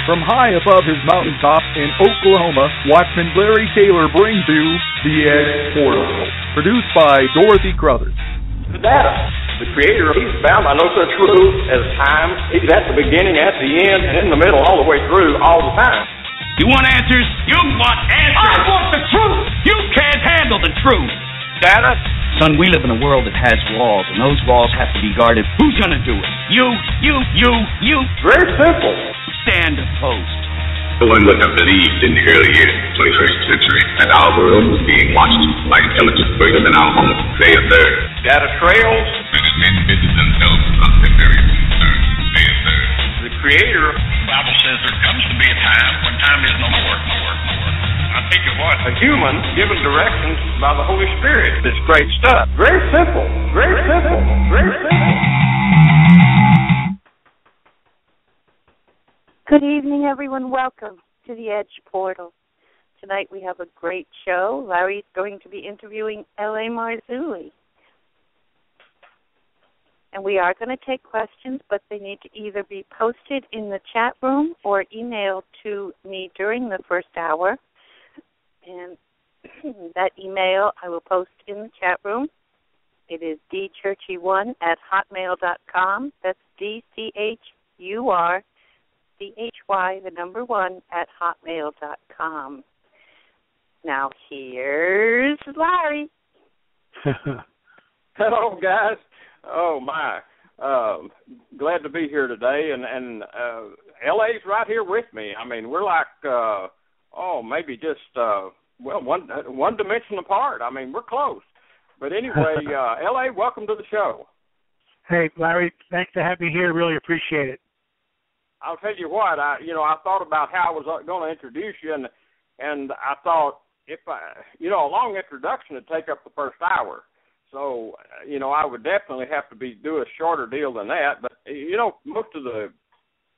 From high above his mountaintop in Oklahoma, Watchman Larry Taylor brings you The Edge Portal, produced by Dorothy Crothers. The data. The Creator, He's bound by no such rule as time. He's at the beginning, at the end, and in the middle, all the way through, all the time. You want answers? You want answers! I want the truth! You can't handle the truth! Data? Son, we live in a world that has walls, and those walls have to be guarded. Who's gonna do it? You! Very simple. Stand opposed. No one would have believed in the early years of the 21st century that our world was being watched by intelligence greater than our own. They observed. Data trails. But as men busy themselves about their various concerns, they observed. The Creator. The Bible says there comes to be a time when time is no more. I tell you what, A human given directions by the Holy Spirit. This great stuff. Very simple. Very simple. Very simple. Good evening, everyone. Welcome to the Edge Portal. Tonight we have a great show. Larry's going to be interviewing L.A. Marzulli. And we are going to take questions, but they need to either be posted in the chat room or emailed to me during the first hour. And that email I will post in the chat room. It is dchurchy1@hotmail.com. That's DCHURCHY1@hotmail.com. Now here's Larry. Hello, guys. Oh, my. Glad to be here today. And L.A.'s right here with me. I mean, we're like, maybe just, one dimension apart. I mean, we're close. But anyway, L.A., welcome to the show. Hey, Larry, thanks for having me here. Really appreciate it. I'll tell you what, I thought about how I was going to introduce you, and I thought if a long introduction would take up the first hour. So, I would definitely have to do a shorter deal than that. But, most of the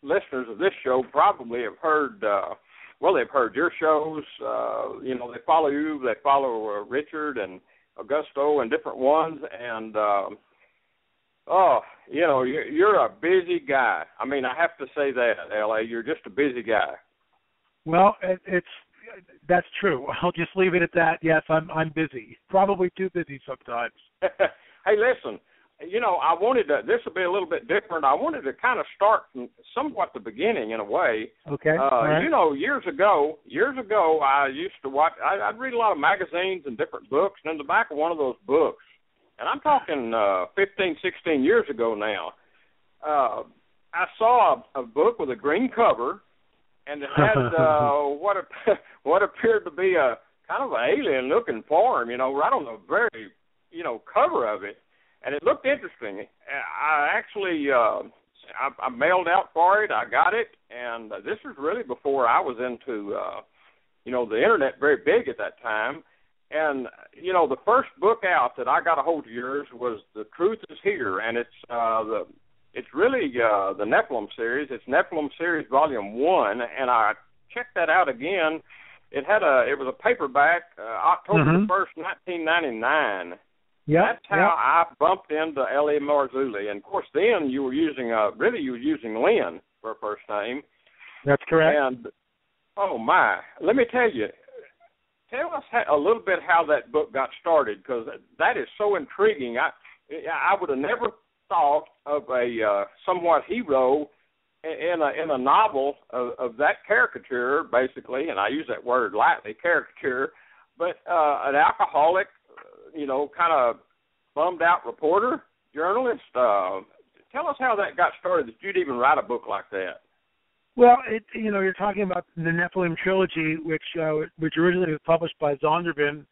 listeners of this show probably have heard, they've heard your shows. They follow you. They follow Richard and Augusto and different ones. And, you're a busy guy. I mean, I have to say that, L.A., you're just a busy guy. Well, that's true. I'll just leave it at that. Yes, I'm busy. Probably too busy sometimes. Hey, listen, I wanted to, this will be a little bit different. I wanted to kind of start from somewhat the beginning in a way. Okay. Right. Years ago, I used to watch, I'd read a lot of magazines and different books, and in the back of one of those books, and I'm talking 15, 16 years ago now, I saw a book with a green cover, and it had what appeared to be a kind of an alien-looking form, right on the very, cover of it, and it looked interesting. I actually, I mailed out for it. I got it, and this was really before I was into, the Internet very big at that time. And, the first book out that I got a hold of yours was The Truth Is Here, and it's really the Nephilim series. It's Nephilim series volume 1, and I checked that out again. It was a paperback, October 1st, 1999. Yeah. That's how I bumped into L.A. Marzulli. And of course, then you were using Lynn for a first name. That's correct. And oh my, let me tell you. Tell us a little bit how that book got started, because that is so intriguing. I would have never thought of a somewhat hero in a novel of that caricature, basically, and I use that word lightly, caricature, but an alcoholic, kind of bummed out reporter, journalist. Tell us how that got started, that you'd even write a book like that. Well, you're talking about the Nephilim trilogy, which originally was published by Zondervan.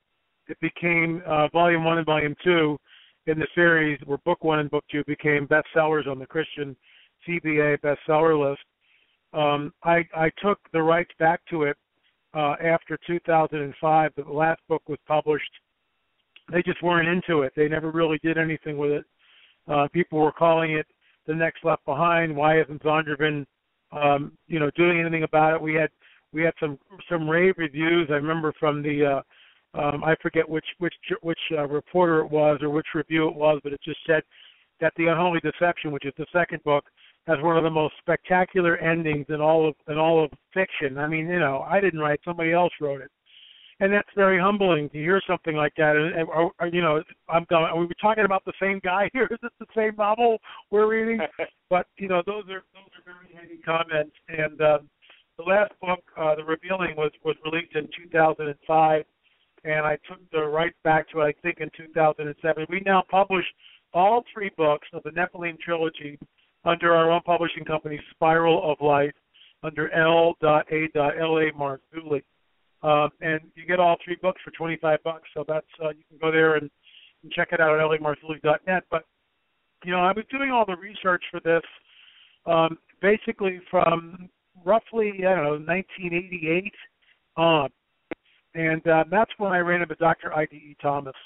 It became Volume 1 and Volume 2 in the series, where Book 1 and Book 2 became bestsellers on the Christian CBA bestseller list. I took the rights back to it after 2005. The last book was published. They just weren't into it. They never really did anything with it. People were calling it The Next Left Behind. Why isn't Zondervan doing anything about it? We had some rave reviews. I remember from the I forget which reporter it was or which review it was, but it just said that The Unholy Deception, which is the second book, has one of the most spectacular endings in all of fiction. I mean, I didn't write; somebody else wrote it, and that's very humbling to hear something like that. And I'm going. Are we talking about the same guy here? Is this the same novel we're reading? But those are very heavy comments. And the last book, The Revealing, was released in 2005, and I took the rights back to it, I think, in 2007. We now publish all 3 books of the Nephilim trilogy under our own publishing company, Spiral of Life, under L.A.LA Marzulli. And you get all 3 books for $25. So that's you can go there and check it out at lamarzulli.net. But I was doing all the research for this basically from roughly 1988 on, and that's when I ran into Dr. I.D.E. Thomas,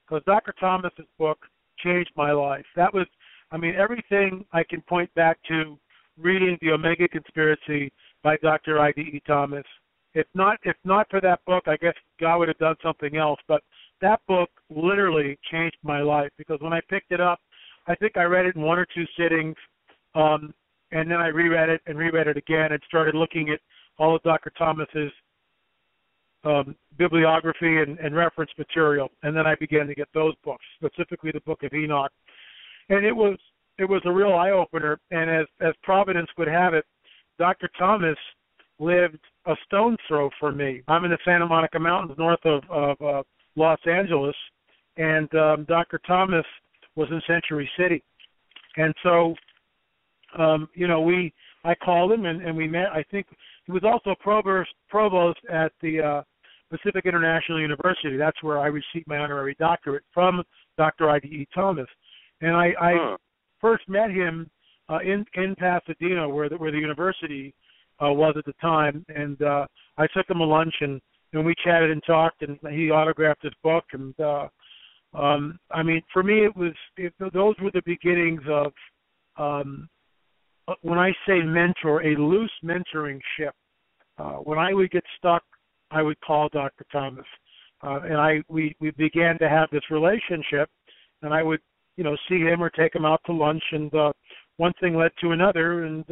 because Dr. Thomas's book changed my life. That was, everything I can point back to reading The Omega Conspiracy by Dr. I.D.E. Thomas. If not for that book, I guess God would have done something else. But that book literally changed my life, because when I picked it up, I think I read it in 1 or 2 sittings, and then I reread it again and started looking at all of Dr. Thomas's bibliography and reference material, and then I began to get those books, specifically the Book of Enoch. And it was a real eye-opener, and as Providence would have it, Dr. Thomas lived a stone's throw from me. I'm in the Santa Monica Mountains north of Los Angeles, and Dr. Thomas was in Century City. And so, I called him and we met. I think he was also provost at the Pacific International University. That's where I received my honorary doctorate from Dr. I.D.E. Thomas. And I first met him in Pasadena, where the university was at the time. And I took him to lunch, and we chatted and talked, and he autographed his book. And for me, those were the beginnings of, when I say mentor, a loose mentoring ship. When I would get stuck, I would call Dr. Thomas, and we began to have this relationship, and I would see him or take him out to lunch, and one thing led to another, and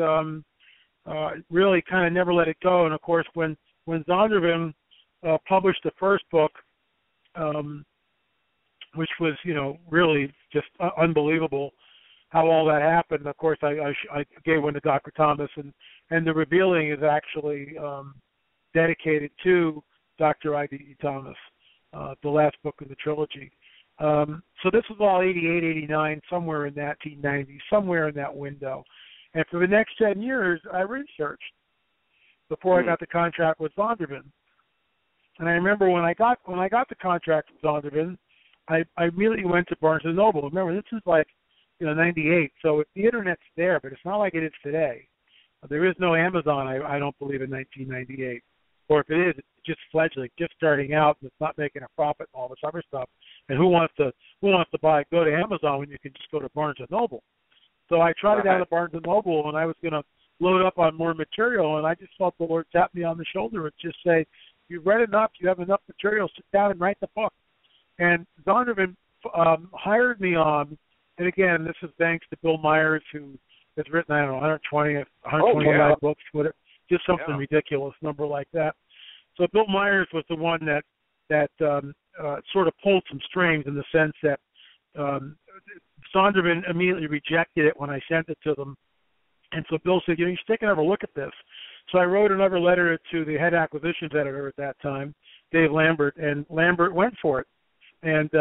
really kind of never let it go. And of course, when Zondervan published the first book, which was really just unbelievable how all that happened. Of course, I gave one to Dr. Thomas, and The Revealing is actually dedicated to Dr. I.D.E. Thomas, the last book in the trilogy. So this was all 88, 89, somewhere in that 1990s, somewhere in that window. And for the next 10 years, I researched before I got the contract with Zondervan. And I remember when I got the contract with Zondervan, I immediately went to Barnes & Noble. Remember, this is like 98, so the Internet's there, but it's not like it is today. There is no Amazon, I don't believe, in 1998. Or if it is, it's just fledgling, just starting out, and it's not making a profit and all this other stuff. And who wants to go to Amazon when you can just go to Barnes & Noble? So I tried it out at Barnes & Noble, and I was going to load up on more material, and I just felt the Lord tap me on the shoulder and just say, you've read enough, you have enough material, sit down and write the book. And Zondervan hired me on, and again, this is thanks to Bill Myers, who has written, 129 books, whatever, just something ridiculous number like that. So Bill Myers was the one that sort of pulled some strings, in the sense that Zondervan immediately rejected it when I sent it to them. And so Bill said, you should take another look at this. So I wrote another letter to the head acquisitions editor at that time, Dave Lambert, and Lambert went for it. And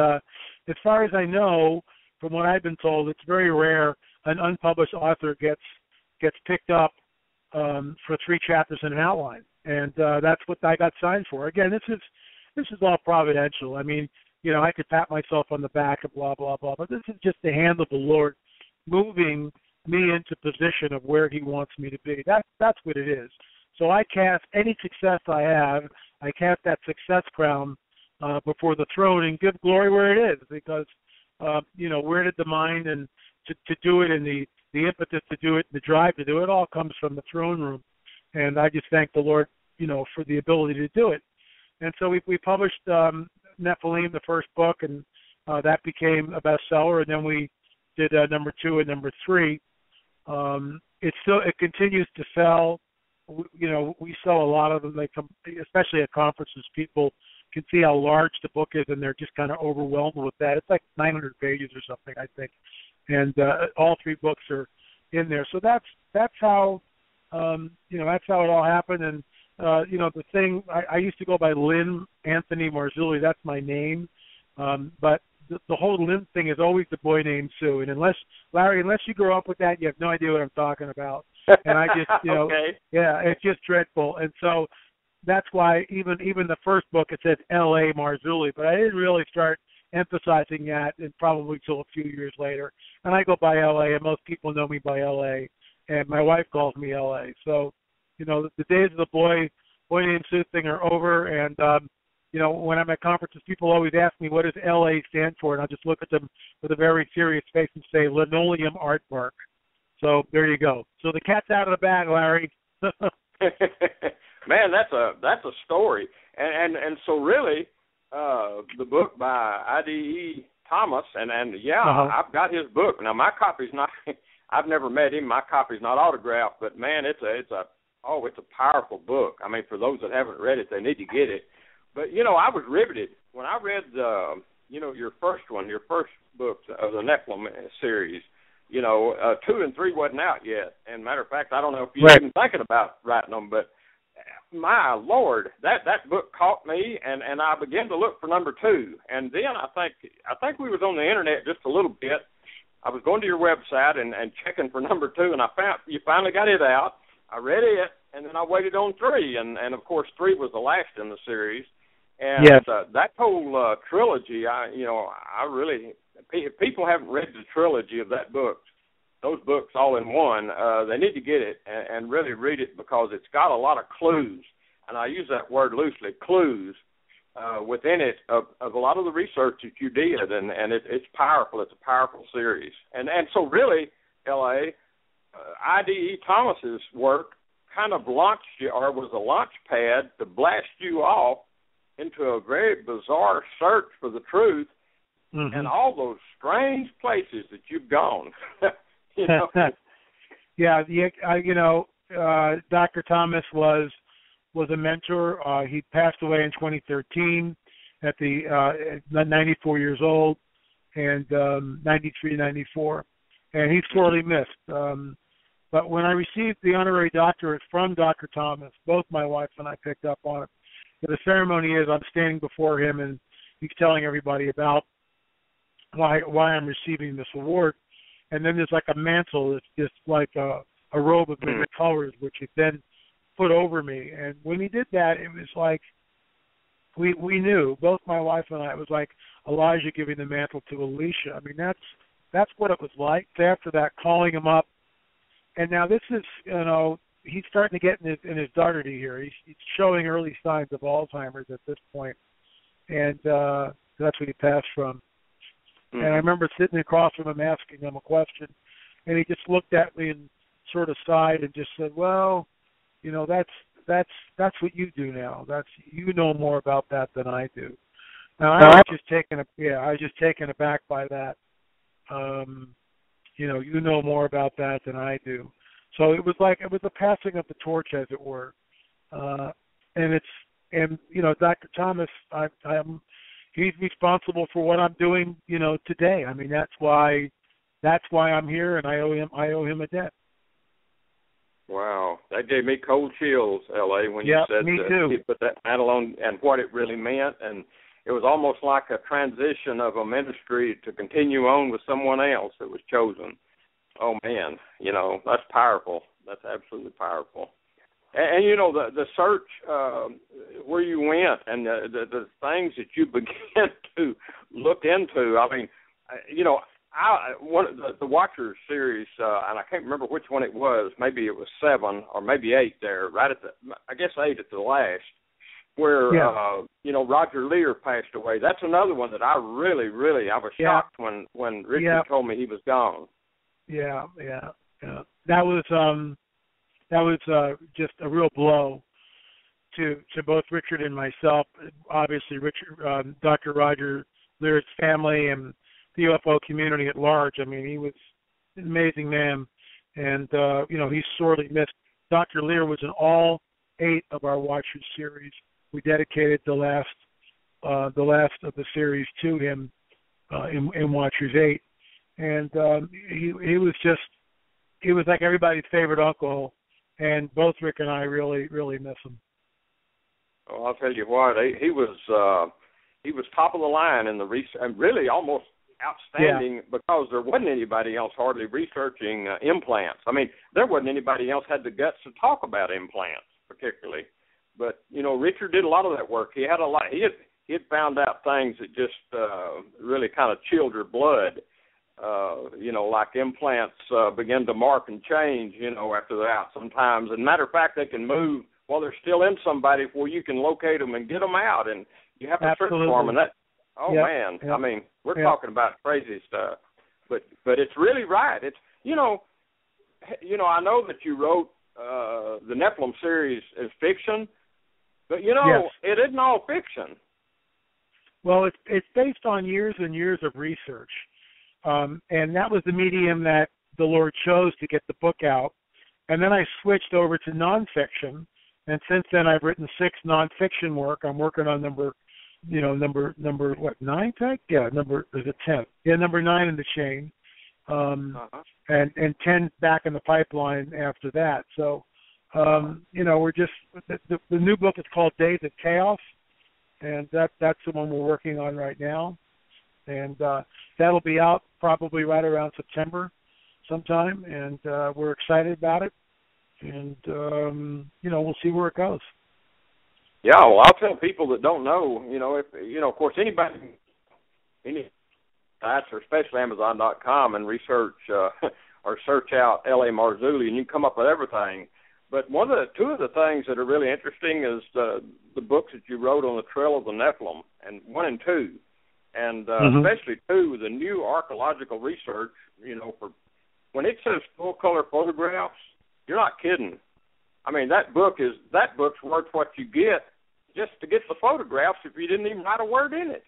as far as I know, from what I've been told, it's very rare an unpublished author gets picked up for 3 chapters in an outline. And that's what I got signed for. Again, this is all providential. I mean, I could pat myself on the back and blah, blah, blah, but this is just the hand of the Lord moving me into position of where he wants me to be. That's what it is. So I cast any success I have, I cast that success crown before the throne and give glory where it is, because, where did the mind and to do it, and the impetus to do it, the drive to do it, all comes from the throne room. And I just thank the Lord, for the ability to do it. And so we published Nephilim, the first book, and that became a bestseller. And then we did number 2 and number 3. it continues to sell. We sell a lot of them. They come, especially at conferences. People can see how large the book is, and they're just kind of overwhelmed with that. It's like 900 pages or something, I think, and all 3 books are in there. So that's how that's how it all happened. And the thing, I used to go by Lynn Anthony Marzulli. That's my name, but the whole Lynn thing is always the boy named Sue. And unless you grow up with that, you have no idea what I'm talking about. And I just, okay. Yeah, it's just dreadful. And so that's why even the first book, it said L.A. Marzulli, but I didn't really start emphasizing that and probably till a few years later. And I go by L.A., and most people know me by L.A., and my wife calls me L.A. So, the days of the boy named Sue thing are over, and, when I'm at conferences, people always ask me, what does L.A. stand for? And I'll just look at them with a very serious face and say, Linoleum Artwork. So there you go. So the cat's out of the bag, Larry. Man, that's a story. And so really, the book by I.D.E. Thomas, and I've got his book. Now my copy's not. I've never met him. My copy's not autographed, but man, it's a powerful book. I mean, for those that haven't read it, they need to get it. But I was riveted when I read your first book of the Nephilim series. 2 and 3 wasn't out yet. And matter of fact, I don't know if you're even thinking about writing them, but my Lord, that book caught me, and I began to look for number 2. And then I think we was on the internet just a little bit. I was going to your website and checking for number 2, and I found you finally got it out. I read it, and then I waited on 3, and of course 3 was the last in the series. And that whole trilogy, I really, if people haven't read the trilogy of those books all in one, they need to get it and really read it, because it's got a lot of clues, and I use that word loosely, clues, within it of a lot of the research that you did, and it's powerful. It's a powerful series. And so really, L.A., I.D.E. Thomas's work kind of launched you, or was a launch pad to blast you off into a very bizarre search for the truth, and all those strange places that you've gone. Dr. Thomas was a mentor. He passed away in 2013 at 94 years old, and 93, 94, and he's sorely missed. But when I received the honorary doctorate from Dr. Thomas, both my wife and I picked up on it. The ceremony is I'm standing before him, and he's telling everybody about why I'm receiving this award. And then there's like a mantle. It's just like a robe of different colors, which he then put over me. And when he did that, it was like we knew, both my wife and I, it was like Elijah giving the mantle to Elisha. I mean, that's what it was like. After that, calling him up. And now this is, he's starting to get in his darty here. He's showing early signs of Alzheimer's at this point. And that's what he passed from. And I remember sitting across from him asking him a question, and he just looked at me and sort of sighed and just said, "Well, that's what you do now. You know more about that than I do." Now I was just taken aback by that. You know more about that than I do. So it was a passing of the torch, as it were. And Dr. Thomas, he's responsible for what I'm doing, today. I mean, that's why I'm here, and I owe him a debt. Wow, that gave me cold chills, L.A., when you said that he put that mantle on and what it really meant, and it was almost like a transition of a ministry to continue on with someone else that was chosen. Oh man, that's powerful. That's absolutely powerful. And the search where you went and the things that you began to look into. I mean, one of the Watchers series, and I can't remember which one it was. Maybe it was 7 or maybe 8 there, right at 8 at the last, where Roger Lear passed away. That's another one that I really, I was shocked when Richard told me he was gone. Yeah. That was just a real blow to both Richard and myself. Obviously, Dr. Roger Lear's family and the UFO community at large. I mean, he was an amazing man, and he's sorely missed. Dr. Lear was in all 8 of our Watchers series. We dedicated the last of the series to him in Watchers 8, and he was like everybody's favorite uncle, and both Rick and I really miss him. Oh, I'll tell you what, he was top of the line in the research, and really almost outstanding, because there wasn't anybody else hardly researching implants. I mean, there wasn't anybody else had the guts to talk about implants particularly. But Richard did a lot of that work. He had a lot. He had found out things that just really kind of chilled your blood. Like implants begin to mark and change. After they're out sometimes. And matter of fact, they can move while they're still in somebody, where you can locate them and get them out, and you have to search for them. And that. Oh man, I mean, we're talking about crazy stuff, but it's really right. It's I know that you wrote the Nephilim series as fiction, but it isn't all fiction. Well, it's based on years and years of research, and that was the medium that the Lord chose to get the book out. And then I switched over to nonfiction, and since then I've written 6 nonfiction work. I'm working on number 9, Tech? Yeah, is it 10? Yeah, number 9 in the chain, and 10 back in the pipeline after that. So, we're just the new book is called Days of Chaos, and that's the one we're working on right now, and that'll be out probably right around September sometime, and we're excited about it, and we'll see where it goes. Yeah, well, I'll tell people that don't know, if of course, any sites, or especially Amazon.com, and research or search out L.A. Marzulli, and you come up with everything. But two of the things that are really interesting is the books that you wrote on the Trail of the Nephilim, and 1 and 2, and especially 2, the new archeological research. For when it says full color photographs, you're not kidding. I mean, that book's worth what you get just to get the photographs if you didn't even write a word in it,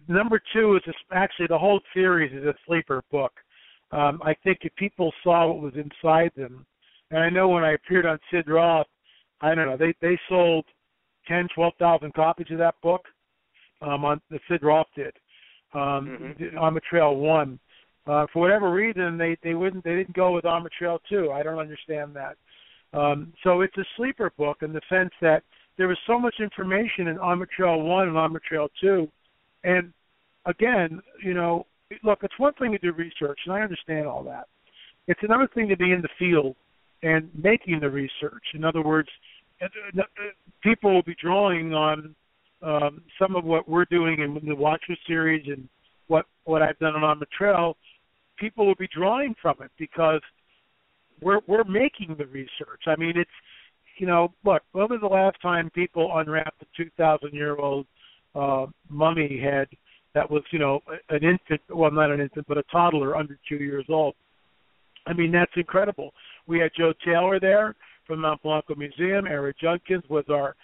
Number 2 is actually the whole series is a sleeper book. I think if people saw what was inside them, and I know when I appeared on Sid Roth, I don't know, they sold 12,000 copies of that book. On the Sid Roth did on the Trail 1. For whatever reason, they didn't go with On the Trail 2. I don't understand that. So it's a sleeper book in the sense that there was so much information in On the Trail 1 and On the Trail 2. And again, look, it's one thing to do research, and I understand all that. It's another thing to be in the field and making the research. In other words, people will be drawing on some of what we're doing in the Watcher series and what I've done on the Trail. People will be drawing from it because we're making the research. I mean, it's look, when was the last time people unwrapped a 2,000-year-old mummy head that was an infant? Well, not an infant, but a toddler under 2 years old. I mean, that's incredible. We had Joe Taylor there from Mount Blanco Museum. Eric Junkins was our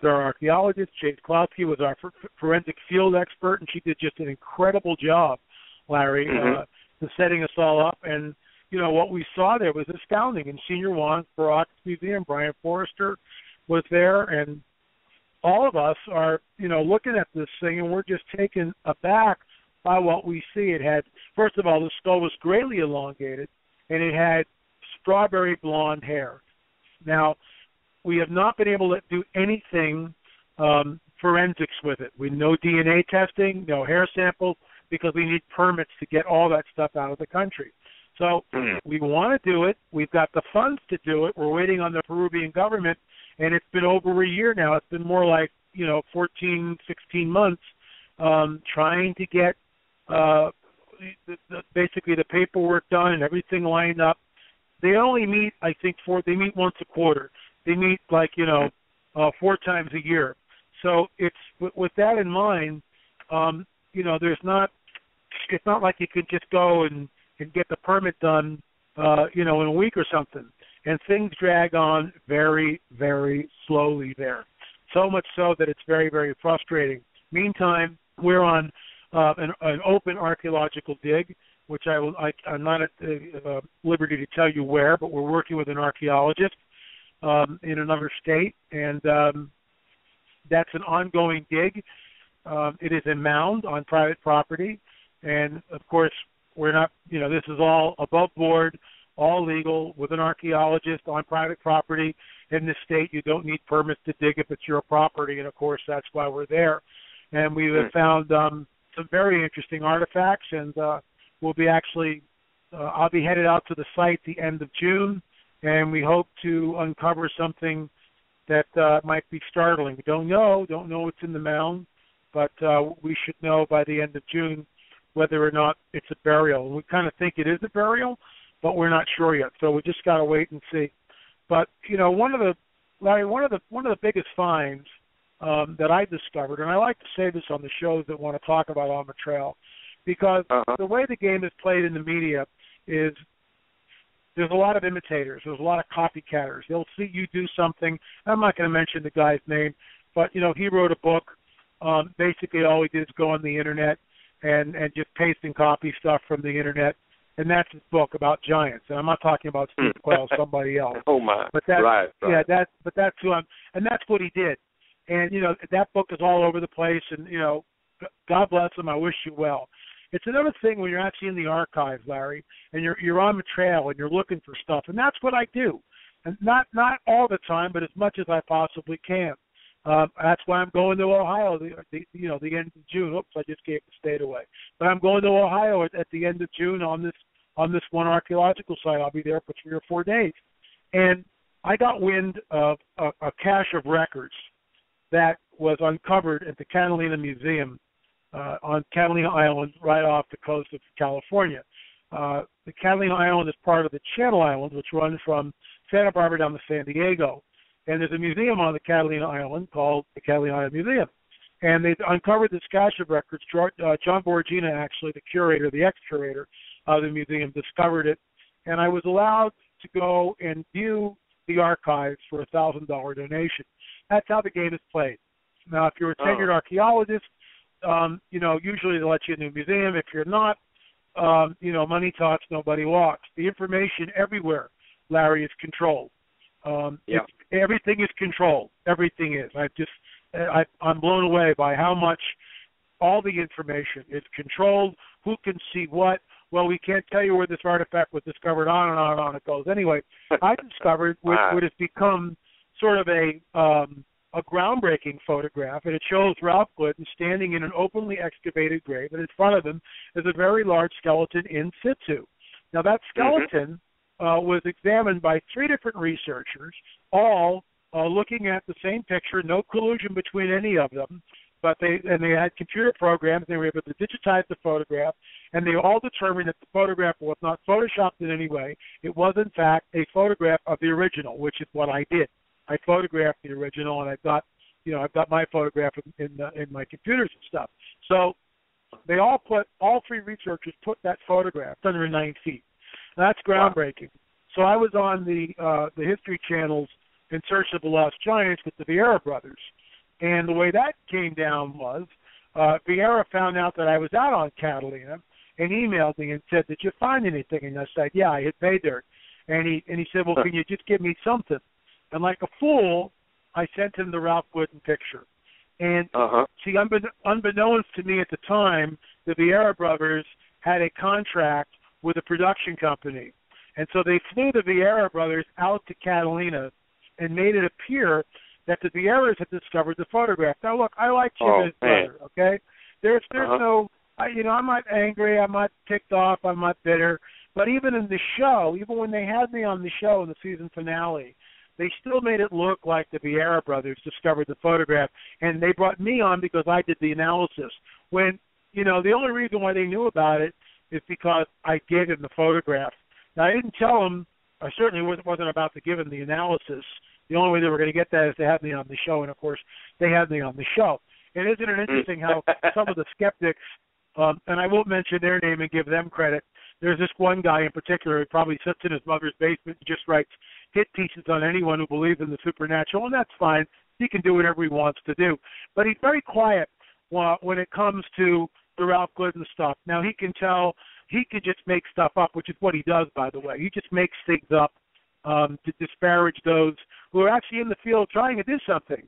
archaeologist. Chase Klosky was our forensic field expert, and she did just an incredible job, Larry, setting us all up. And what we saw there was astounding. And Senior Juan Barak's Museum, Brian Forrester, was there, and all of us are, looking at this thing, and we're just taken aback by what we see. It had, first of all, the skull was greatly elongated, and it had strawberry blonde hair. Now, we have not been able to do anything forensics with it. No DNA testing, no hair samples, because we need permits to get all that stuff out of the country. So we want to do it. We've got the funds to do it. We're waiting on the Peruvian government, and it's been over a year now. It's been more like 14, 16 months trying to get basically the paperwork done and everything lined up. They only meet, I think, they meet once a quarter. They meet 4 times a year. So it's with that in mind, it's not like you could just go and get the permit done, in a week or something. And things drag on very, very slowly there. So much so that it's very, very frustrating. Meantime, we're on an open archaeological dig. which I'm not at liberty to tell you where, but we're working with an archaeologist in another state, and that's an ongoing dig. It is a mound on private property, and of course we're not, this is all above board, all legal, with an archaeologist on private property. In this state, you don't need permits to dig if it's your property, and of course that's why we're there. And we have found some very interesting artifacts, and we'll be actually, I'll be headed out to the site the end of June, and we hope to uncover something that might be startling. We don't know what's in the mound, but we should know by the end of June whether or not it's a burial. And we kind of think it is a burial, but we're not sure yet. So we just got to wait and see. But one of the biggest finds that I discovered, and I like to say this on the shows that want to talk about on the trail, because the way the game is played in the media is there's a lot of imitators. There's a lot of copycatters. They'll see you do something. I'm not going to mention the guy's name, but he wrote a book. Basically, all he did is go on the internet and just paste and copy stuff from the internet, and that's his book about giants. And I'm not talking about Steve Quayle, somebody else. Oh my! But that's, right. Yeah, that's who I'm, and that's what he did. And that book is all over the place. And God bless him. I wish you well. It's another thing when you're actually in the archives, Larry, and you're on the trail and you're looking for stuff, and that's what I do. And not all the time, but as much as I possibly can. That's why I'm going to Ohio. The end of June. Oops, I just gave the state away. But I'm going to Ohio at the end of June on this one archaeological site. I'll be there for 3 or 4 days, and I got wind of a cache of records that was uncovered at the Catalina Museum on Catalina Island, right off the coast of California. The Catalina Island is part of the Channel Islands, which run from Santa Barbara down to San Diego. And there's a museum on the Catalina Island called the Catalina Island Museum. And they uncovered this cache of records. John Borgina, actually, the curator, the ex-curator of the museum, discovered it. And I was allowed to go and view the archives for a $1,000 donation. That's how the game is played. Now, if you're a tenured archaeologist, usually they'll let you in the museum. If you're not, money talks, nobody walks. The information everywhere, Larry, is controlled. Everything is controlled. Everything is. I'm blown away by how much all the information is controlled. Who can see what? Well, we can't tell you where this artifact was discovered. On and on and on it goes. Anyway, I discovered what has become sort of a groundbreaking photograph, and it shows Ralph Glidden standing in an openly excavated grave, and in front of him is a very large skeleton in situ. Now, that skeleton was examined by 3 different researchers, all looking at the same picture, no collusion between any of them, but they had computer programs, and they were able to digitize the photograph, and they all determined that the photograph was not photoshopped in any way. It was, in fact, a photograph of the original, which is what I did. I photographed the original, and I've got my photograph in my computers and stuff. So they all 3 researchers put that photograph under 9 feet. That's groundbreaking. Wow. So I was on the History Channel's In Search of the Lost Giants with the Vieira brothers, and the way that came down was Vieira found out that I was out on Catalina and emailed me and said, "Did you find anything?" And I said, "Yeah, I hit pay dirt." And he said, "Well, can you just give me something?" And like a fool, I sent him the Ralph Glidden picture. And see, unbeknownst to me at the time, the Vieira brothers had a contract with a production company. And so they flew the Vieira brothers out to Catalina and made it appear that the Vieiras had discovered the photograph. Now, look, I like Jim and his brother, okay? There's no, I'm not angry, I'm not ticked off, I'm not bitter. But even in the show, even when they had me on the show in the season finale, they still made it look like the Vieira brothers discovered the photograph. And they brought me on because I did the analysis. When, the only reason why they knew about it is because I gave him the photograph. Now, I didn't tell him, I certainly wasn't about to give him the analysis. The only way they were going to get that is to have me on the show, and, of course, they had me on the show. And isn't it interesting how some of the skeptics, and I won't mention their name and give them credit, there's this one guy in particular who probably sits in his mother's basement and just writes hit pieces on anyone who believes in the supernatural, and that's fine. He can do whatever he wants to do. But he's very quiet when it comes to the Ralph Glidden stuff. Now, he can tell he could just make stuff up, which is what he does, by the way. He just makes things up to disparage those who are actually in the field trying to do something.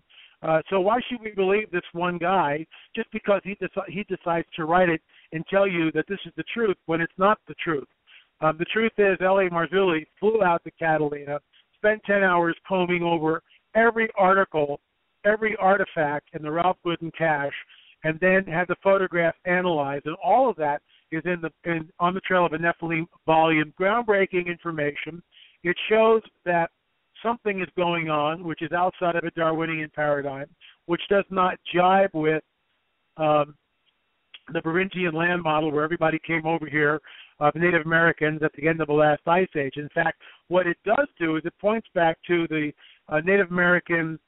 So why should we believe this one guy just because he decides to write it and tell you that this is the truth when it's not the truth? The truth is L.A. Marzulli flew out to Catalina, spent 10 hours combing over every article, every artifact in the Ralph Gooden cache, and then had the photograph analyzed. And all of that is on the Trail of a Nephilim volume. Groundbreaking information. It shows that something is going on which is outside of a Darwinian paradigm, which does not jibe with the Beringian land model where everybody came over here, the Native Americans at the end of the last ice age. In fact, what it does do is it points back to the Native American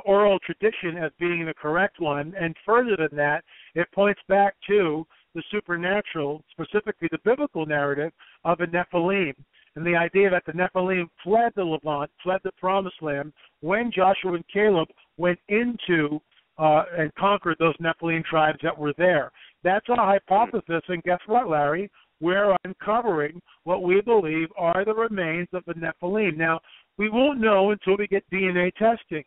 oral tradition as being the correct one, and further than that, it points back to the supernatural, specifically the biblical narrative of a Nephilim, and the idea that the Nephilim fled the Levant, fled the Promised Land, when Joshua and Caleb went into and conquered those Nephilim tribes that were there. That's our hypothesis, and guess what, Larry? We're uncovering what we believe are the remains of the Nephilim. Now, we won't know until we get DNA testing.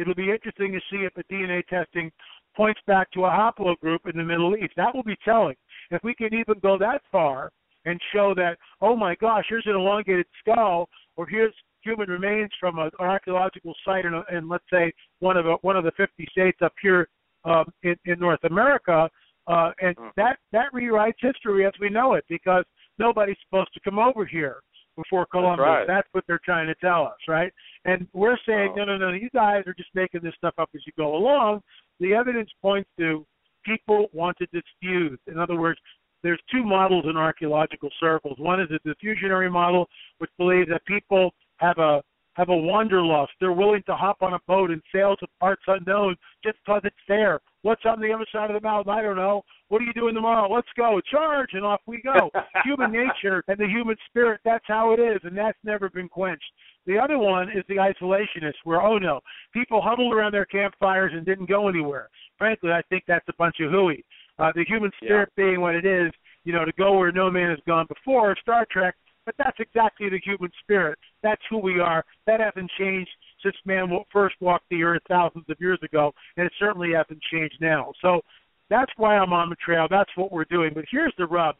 It'll be interesting to see if the DNA testing points back to a haplogroup in the Middle East. That will be telling. If we can even go that far and show that, oh my gosh, here's an elongated skull, or here's human remains from an archaeological site in let's say one of the 50 states up here in North America, and that rewrites history as we know it, because nobody's supposed to come over here before Columbus. That's right. That's what they're trying to tell us, right? And we're saying, no, you guys are just making this stuff up as you go along. The evidence points to people want to diffuse. In other words, there's two models in archaeological circles. One is a diffusionary model, which believes that people have a wanderlust. They're willing to hop on a boat and sail to parts unknown just because it's there. What's on the other side of the mountain? I don't know. What are you doing tomorrow? Let's go. Charge, and off we go. Human nature and the human spirit, that's how it is, and that's never been quenched. The other one is the isolationist, where, oh no, people huddled around their campfires and didn't go anywhere. Frankly, I think that's a bunch of hooey. The human spirit being what it is, to go where no man has gone before, Star Trek, but that's exactly the human spirit. That's who we are. That hasn't changed since man first walked the earth thousands of years ago, and it certainly hasn't changed now. So that's why I'm on the trail. That's what we're doing. But here's the rub,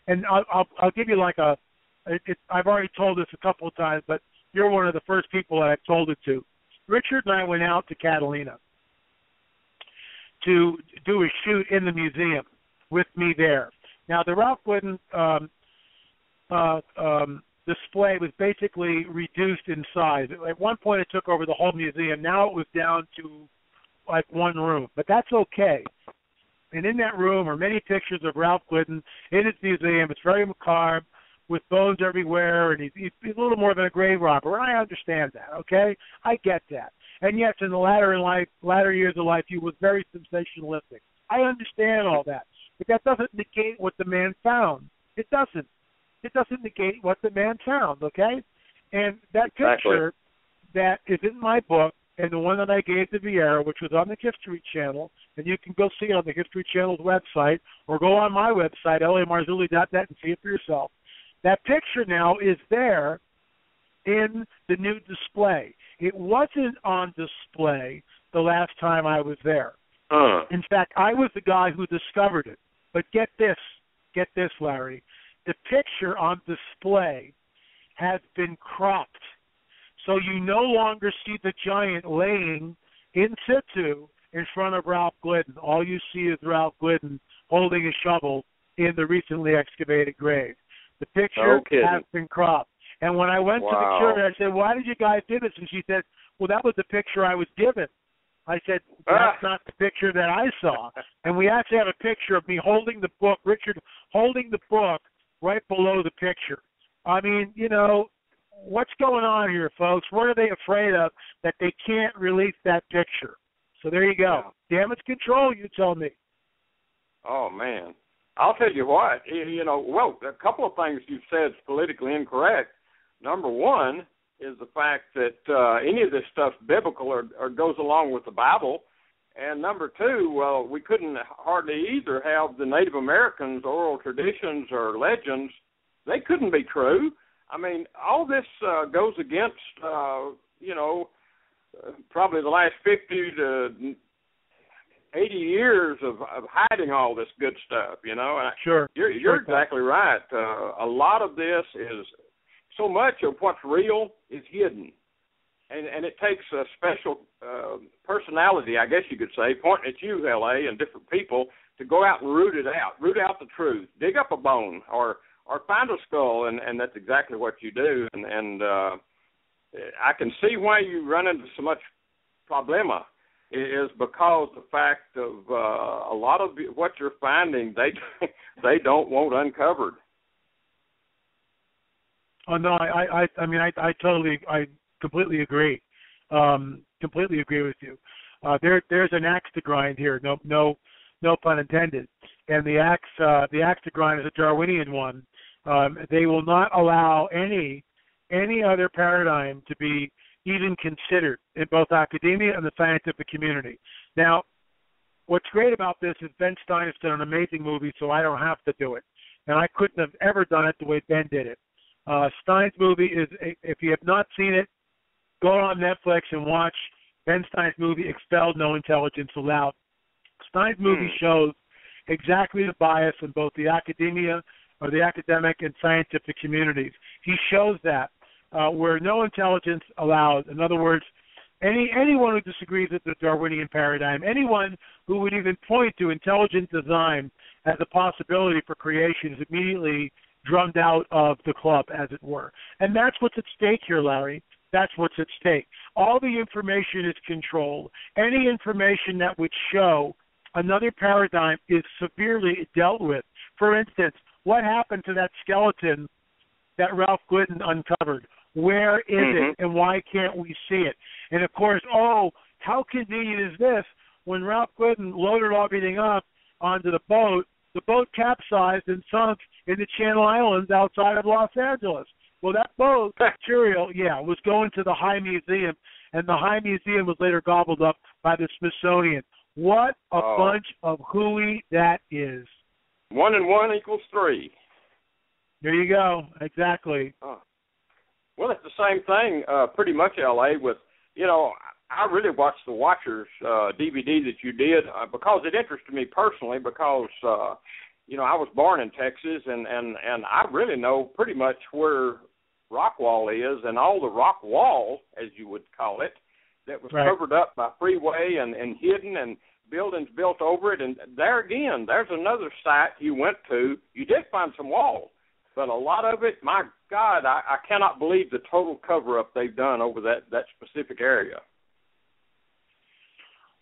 and I'll give you I've already told this a couple of times, but you're one of the first people that I've told it to. Richard and I went out to Catalina to do a shoot in the museum with me there. Now, the Ralph Gooden display was basically reduced in size. At one point, it took over the whole museum. Now it was down to like one room, but that's okay. And in that room are many pictures of Ralph Gooden in his museum. It's very macabre, with bones everywhere, and he's a little more than a grave robber. And I understand that, okay? I get that. And yes, in the latter years of life, he was very sensationalistic. I understand all that. But that doesn't negate what the man found. It doesn't. It doesn't negate what the man found, okay? And that picture that is in my book, and the one that I gave to Vieira, which was on the History Channel, and you can go see it on the History Channel's website, or go on my website, lamarzulli.net, and see it for yourself. That picture now is there in the new display. It wasn't on display the last time I was there. In fact, I was the guy who discovered it. But get this, Larry. The picture on display has been cropped. So you no longer see the giant laying in situ in front of Ralph Gooden. All you see is Ralph Gooden holding a shovel in the recently excavated grave. The picture has been cropped. And when I went to the curator, I said, why did you guys do this? And she said, well, that was the picture I was given. I said, that's not the picture that I saw. And we actually have a picture of me holding the book, Richard holding the book right below the picture. I mean, what's going on here, folks? What are they afraid of that they can't release that picture? So there you go. Damage control, you tell me. Oh, man. I'll tell you what, a couple of things you've said is politically incorrect. Number one is the fact that any of this stuff biblical or goes along with the Bible. And number two, well, we couldn't hardly either have the Native Americans' oral traditions or legends. They couldn't be true. I mean, all this goes against, probably the last 50 to 80 years of hiding all this good stuff, And sure. You're exactly right. A lot of this is, so much of what's real is hidden. And it takes a special personality, I guess you could say, pointing at you, L.A., and different people, to go out and root out the truth, dig up a bone, or find a skull, and that's exactly what you do. And I can see why you run into so much problema, is because the fact of a lot of what you're finding, they don't want uncovered. Oh no, I completely agree. Completely agree with you. There's an axe to grind here. No pun intended. And the axe to grind is a Darwinian one. They will not allow any other paradigm to be even considered in both academia and the scientific community. Now, what's great about this is Ben Stein has done an amazing movie, so I don't have to do it. And I couldn't have ever done it the way Ben did it. Stein's movie is, if you have not seen it, go on Netflix and watch Ben Stein's movie, Expelled, No Intelligence Allowed. Stein's movie shows exactly the bias in both the academia or the academic and scientific communities. He shows that where no intelligence allowed. In other words, anyone who disagrees with the Darwinian paradigm, anyone who would even point to intelligent design as a possibility for creation is immediately drummed out of the club, as it were. And that's what's at stake here, Larry. That's what's at stake. All the information is controlled. Any information that would show another paradigm is severely dealt with. For instance, what happened to that skeleton that Ralph Glidden uncovered? Where is it, and why can't we see it? And, of course, how convenient is this? When Ralph Glidden loaded everything up onto the boat capsized and sunk in the Channel Islands outside of Los Angeles. Well, that boat material, was going to the High Museum, and the High Museum was later gobbled up by the Smithsonian. What a bunch of hooey that is. 1 and 1 equals 3. There you go. Exactly. Well, it's the same thing pretty much, L.A., with, I really watched the Watchers DVD that you did because it interested me personally because, I was born in Texas, and I really know pretty much where Rockwall is, and all the rock wall, as you would call it, that was covered up by freeway and hidden and buildings built over it. And there again, there's another site you went to. You did find some walls, but a lot of it, my God, I cannot believe the total cover-up they've done over that specific area.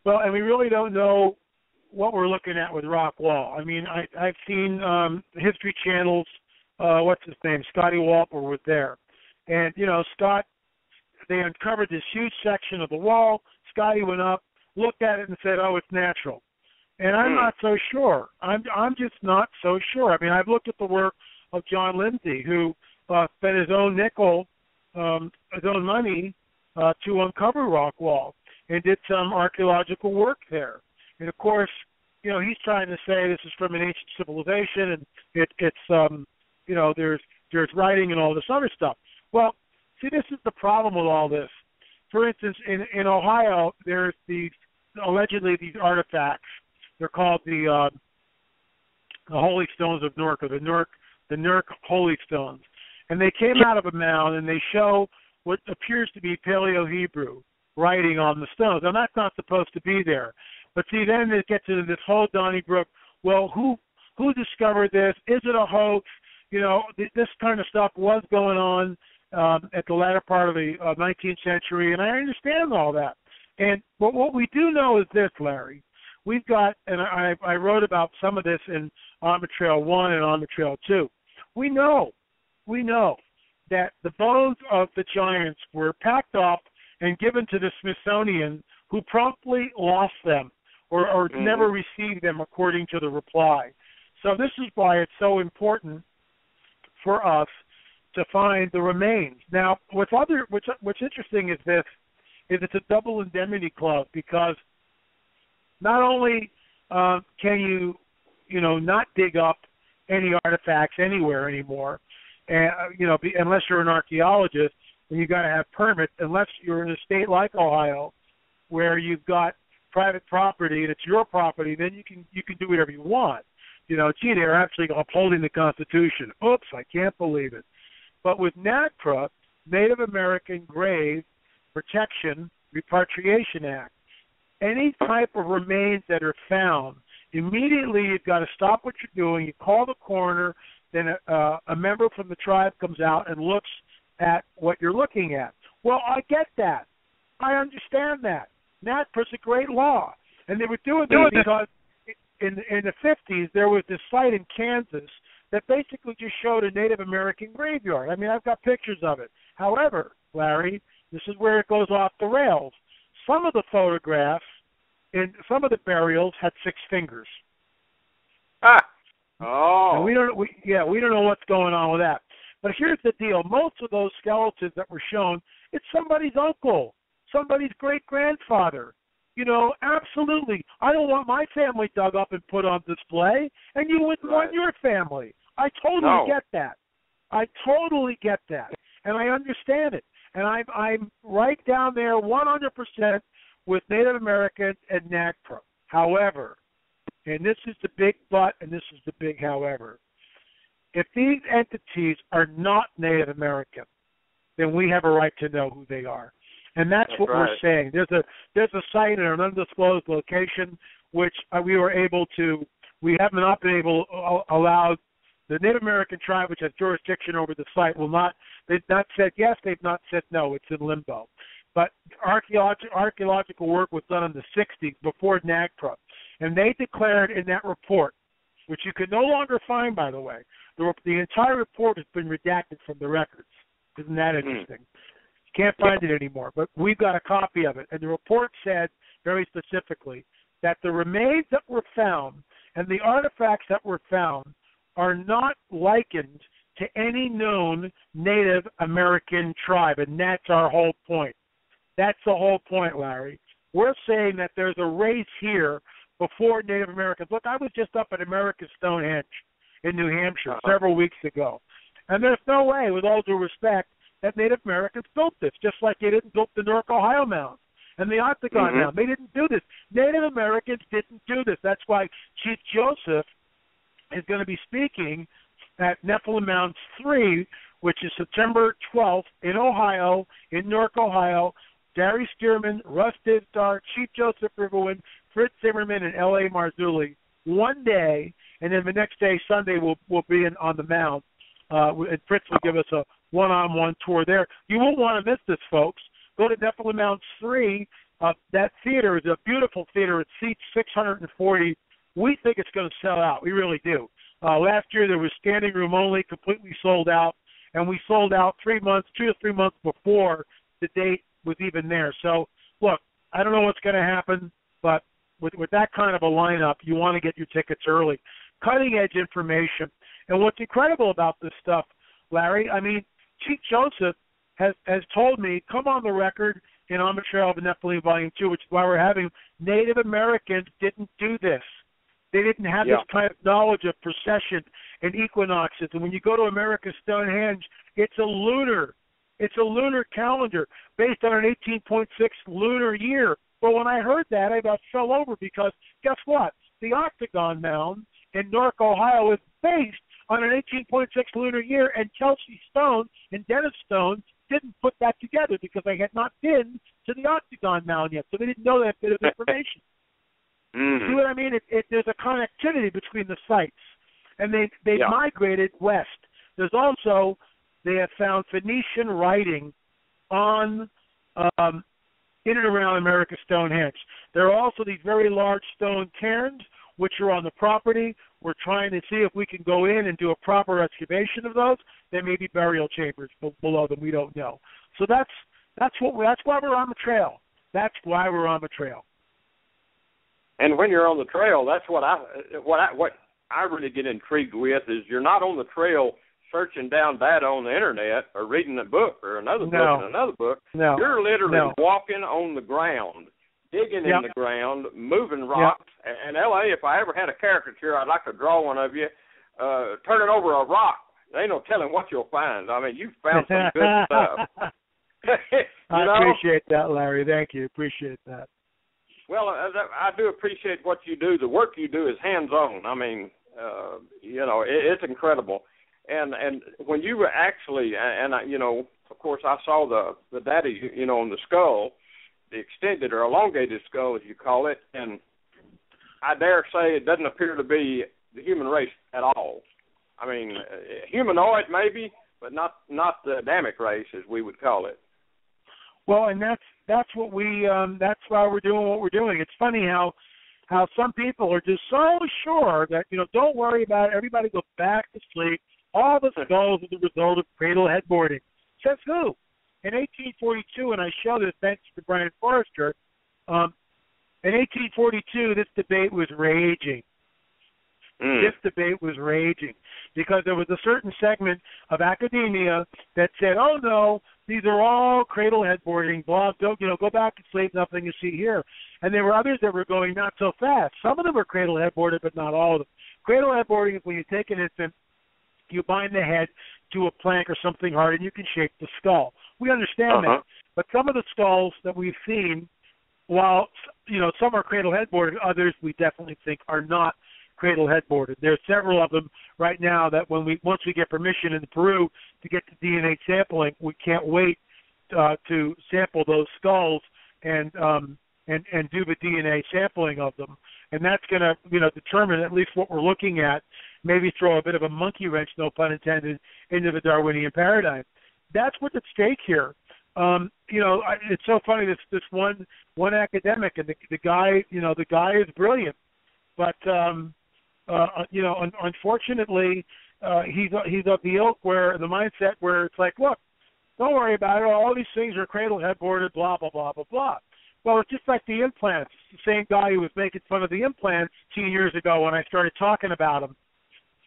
Well, and we really don't know what we're looking at with Rockwall. I mean, I've seen History Channel's, what's his name, Scotty Walper was there. And, Scott, they uncovered this huge section of the wall. Scotty went up, looked at it and said, it's natural. And I'm not so sure. I'm just not so sure. I mean, I've looked at the work of John Lindsay, who spent his own nickel, his own money, to uncover Rockwall and did some archaeological work there. And, of course, he's trying to say this is from an ancient civilization and there's writing and all this other stuff. Well, see, this is the problem with all this. For instance, in Ohio, there's allegedly these artifacts. They're called the Holy Stones of Newark, or the Newark Holy Stones. And they came out of a mound, and they show what appears to be Paleo-Hebrew writing on the stones. Now, that's not supposed to be there. But see, then it gets into this whole Donnybrook, well, who discovered this? Is it a hoax? This kind of stuff was going on at the latter part of the 19th century, and I understand all that. But what we do know is this, Larry. We've got, and I wrote about some of this in On the Trail 1 and On the Trail 2. We know that the bones of the giants were packed up and given to the Smithsonian, who promptly lost them or never received them, according to the reply. So this is why it's so important for us to find the remains. Now, what's interesting is this: it's a double indemnity club, because not only can you, not dig up any artifacts anywhere anymore, and unless you're an archaeologist, and you got to have permits. Unless you're in a state like Ohio, where you've got private property and it's your property, then you can do whatever you want. They're actually upholding the Constitution. Oops, I can't believe it. But with NAGPRA, Native American Grave Protection Repatriation Act, any type of remains that are found, immediately you've got to stop what you're doing. You call the coroner, then a member from the tribe comes out and looks at what you're looking at. Well, I get that. I understand that. NAGPRA's a great law. And they were doing this because in the 50s, there was this site in Kansas that basically just showed a Native American graveyard. I mean, I've got pictures of it. However, Larry, this is where it goes off the rails. Some of the photographs in some of the burials had 6 fingers. And we don't know what's going on with that. But here's the deal. Most of those skeletons that were shown, it's somebody's uncle, somebody's great-grandfather. Absolutely. I don't want my family dug up and put on display, and you wouldn't want your family. I totally get that. I totally get that, and I understand it. And I'm right down there 100% with Native Americans and NAGPRA. However, and this is the big but, and this is the big however, if these entities are not Native American, then we have a right to know who they are. And that's what we're saying. There's a site in an undisclosed location which we have not been able to allow the Native American tribe, which has jurisdiction over the site, they've not said yes, they've not said no. It's in limbo. But archaeological work was done in the 60s before NAGPRA, and they declared in that report, which you can no longer find, by the way, the entire report has been redacted from the records. Isn't that interesting? You can't find it anymore, but we've got a copy of it. And the report said very specifically that the remains that were found and the artifacts that were found are not likened to any known Native American tribe, and that's our whole point. That's the whole point, Larry. We're saying that there's a race here before Native Americans. Look, I was just up at America's Stonehenge in New Hampshire several weeks ago, and there's no way, with all due respect, that Native Americans built this, just like they didn't build the Newark, Ohio mound and the Octagon mound. They didn't do this. Native Americans didn't do this. That's why Chief Joseph is going to be speaking at Nephilim Mound 3, which is September 12th in Ohio, in Newark, Ohio. Gary Stearman, Russ Dizdar, Chief Joseph Riverwind, Fritz Zimmerman, and L.A. Marzulli. One day, and then the next day, Sunday, we'll be on the mound. And Fritz will give us a one-on-one tour there. You won't want to miss this, folks. Go to Nephilim Mound 3. That theater is a beautiful theater. It seats 640. We think it's going to sell out. We really do. Last year there was standing room only, completely sold out, and we sold out 2 to 3 months before the date was even there. So, look, I don't know what's going to happen, but with that kind of a lineup, you want to get your tickets early. Cutting-edge information. And what's incredible about this stuff, Larry, I mean, Chief Joseph has told me, come on the record in On the Trail of the Nephilim Volume 2, which is why we're having Native Americans didn't do this. They didn't have this kind of knowledge of precession and equinoxes. And when you go to America's Stonehenge, it's a lunar calendar based on an 18.6 lunar year. Well, when I heard that, I about fell over because guess what? The Octagon Mound in Newark, Ohio is based on an 18.6 lunar year, and Kelsey Stone and Dennis Stone didn't put that together because they had not been to the Octagon Mound yet, so they didn't know that bit of information. See what I mean? There's a connectivity between the sites, and they've migrated west. There's also, they have found Phoenician writing on in and around America's Stonehenge. There are also these very large stone cairns which are on the property. We're trying to see if we can go in and do a proper excavation of those. There may be burial chambers below them. We don't know. So that's why we're on the trail. That's why we're on the trail. And when you're on the trail, that's what I really get intrigued with is you're not on the trail searching down data on the internet or reading a book or another book and another book. No. You're literally walking on the ground. digging in the ground, moving rocks. And L.A., if I ever had a caricature, I'd like to draw one of you turning over a rock. There ain't no telling what you'll find. I mean, you found some good stuff. I appreciate that, Larry. Thank you. Appreciate that. Well, I do appreciate what you do. The work you do is hands-on. I mean, it's incredible. And when you were actually, of course, I saw the data, on the skull, the extended or elongated skull, as you call it, and I dare say it doesn't appear to be the human race at all. I mean, humanoid maybe, but not the Adamic race, as we would call it. Well, and that's what that's why we're doing what we're doing. It's funny how some people are just so sure that, don't worry about it. Everybody go back to sleep. All the skulls are the result of cradle headboarding. Says who? In 1842, and I show this thanks to Brian Forrester, in 1842, this debate was raging. This debate was raging because there was a certain segment of academia that said, oh, no, these are all cradle headboarding, blah, don't, go back to sleep, nothing to see here. And there were others that were going not so fast. Some of them were cradle headboarded, but not all of them. Cradle headboarding is when you take an infant, you bind the head to a plank or something hard, and you can shape the skull. We understand that. But some of the skulls that we've seen, while, some are cradle headboarded, others we definitely think are not cradle headboarded. There are several of them right now that once we get permission in Peru to get to DNA sampling, we can't wait to sample those skulls and do the DNA sampling of them. And that's going to, determine at least what we're looking at, maybe throw a bit of a monkey wrench, no pun intended, into the Darwinian paradigm. That's what's at stake here. It's so funny, this one academic, and the guy is brilliant, but unfortunately, he's of the ilk where the mindset where it's like, look, don't worry about it. All these things are cradle headboarded, blah blah blah blah blah. Well, it's just like the implants. It's the same guy who was making fun of the implants 2 years ago when I started talking about them,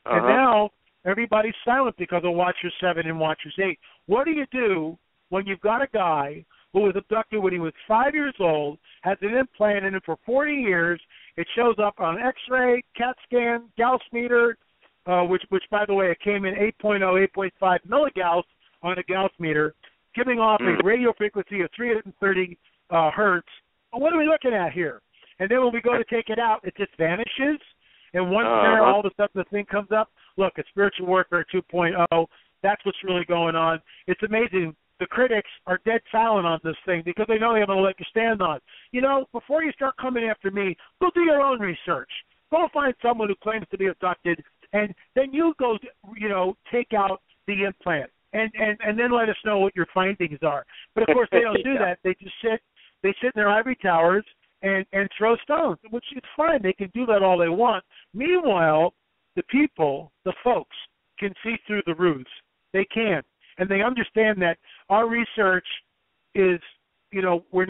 and now everybody's silent because of Watchers 7 and Watchers 8. What do you do when you've got a guy who was abducted when he was 5 years old, has an implant in him for 40 years? It shows up on X-ray, CAT scan, Gauss meter, which by the way, it came in 8.0, 8.5 milligauss on a Gauss meter, giving off a radio frequency of 330 hertz. Well, what are we looking at here? And then when we go to take it out, it just vanishes. And once there, all of a sudden the thing comes up. Look, it's spiritual warfare 2.0. That's what's really going on. It's amazing. The critics are dead silent on this thing because they know they have no leg to stand on. Before you start coming after me, go do your own research. Go find someone who claims to be abducted, and then you go, take out the implant, and then let us know what your findings are. But of course, they don't do that. They just sit in their ivory towers and throw stones, which is fine. They can do that all they want. Meanwhile, the people, the folks, can see through the ruse. They can. And they understand that our research is, we're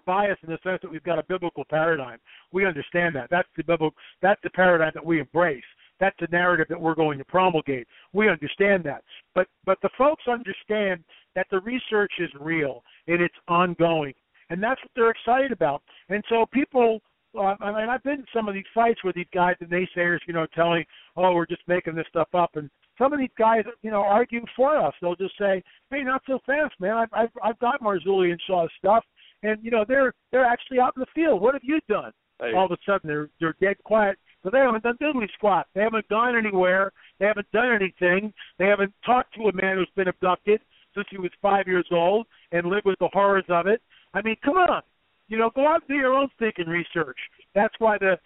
biased in the sense that we've got a biblical paradigm. We understand that. That's the paradigm that we embrace. That's the narrative that we're going to promulgate. We understand that. But the folks understand that the research is real and it's ongoing. And that's what they're excited about. And so people, I've been in some of these fights with these guys, the naysayers, telling, oh, we're just making this stuff up. And some of these guys, argue for us. They'll just say, hey, not so fast, man. I've got Marzulli and Shaw's stuff, and, they're actually out in the field. What have you done? Hey. All of a sudden, they're dead quiet. But they haven't done diddly squat. They haven't gone anywhere. They haven't done anything. They haven't talked to a man who's been abducted since he was 5 years old and lived with the horrors of it. I mean, come on. Go out and do your own thinking research. That's why the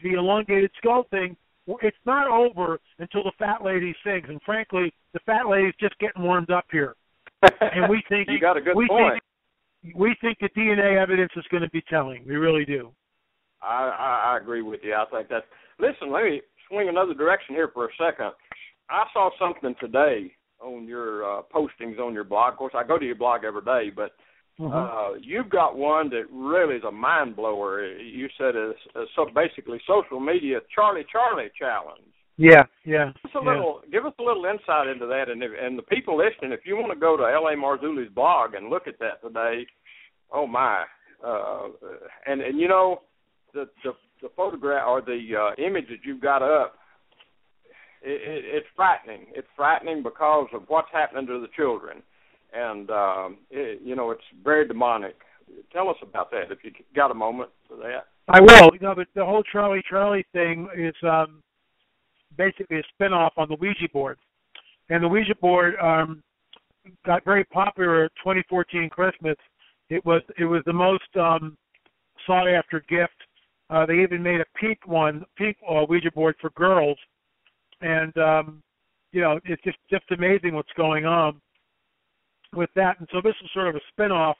elongated skull thing, it's not over until the fat lady sings. And frankly, the fat lady's just getting warmed up here. And we think you got a good point. We think the DNA evidence is going to be telling. We really do. I agree with you. I think that's. Listen, let me swing another direction here for a second. I saw something today on your postings on your blog. Of course, I go to your blog every day, but you've got one that really is a mind blower. You said it's so basically social media Charlie challenge. Yeah. Give us a little insight into that, and the people listening, if you want to go to L.A. Marzulli's blog and look at that today, oh my, And you know, the photograph or the image that you've got up, it's frightening. It's frightening because of what's happening to the children, and you know, it's very demonic. Tell us about that if you got a moment for that. I will. You know, but the whole Charlie thing is basically a spin-off on the Ouija board, and the Ouija board got very popular at 2014 Christmas. It was the most sought after gift. They even made a pink Ouija board for girls, and you know, it's just amazing what's going on with that. And so this is sort of a spin-off,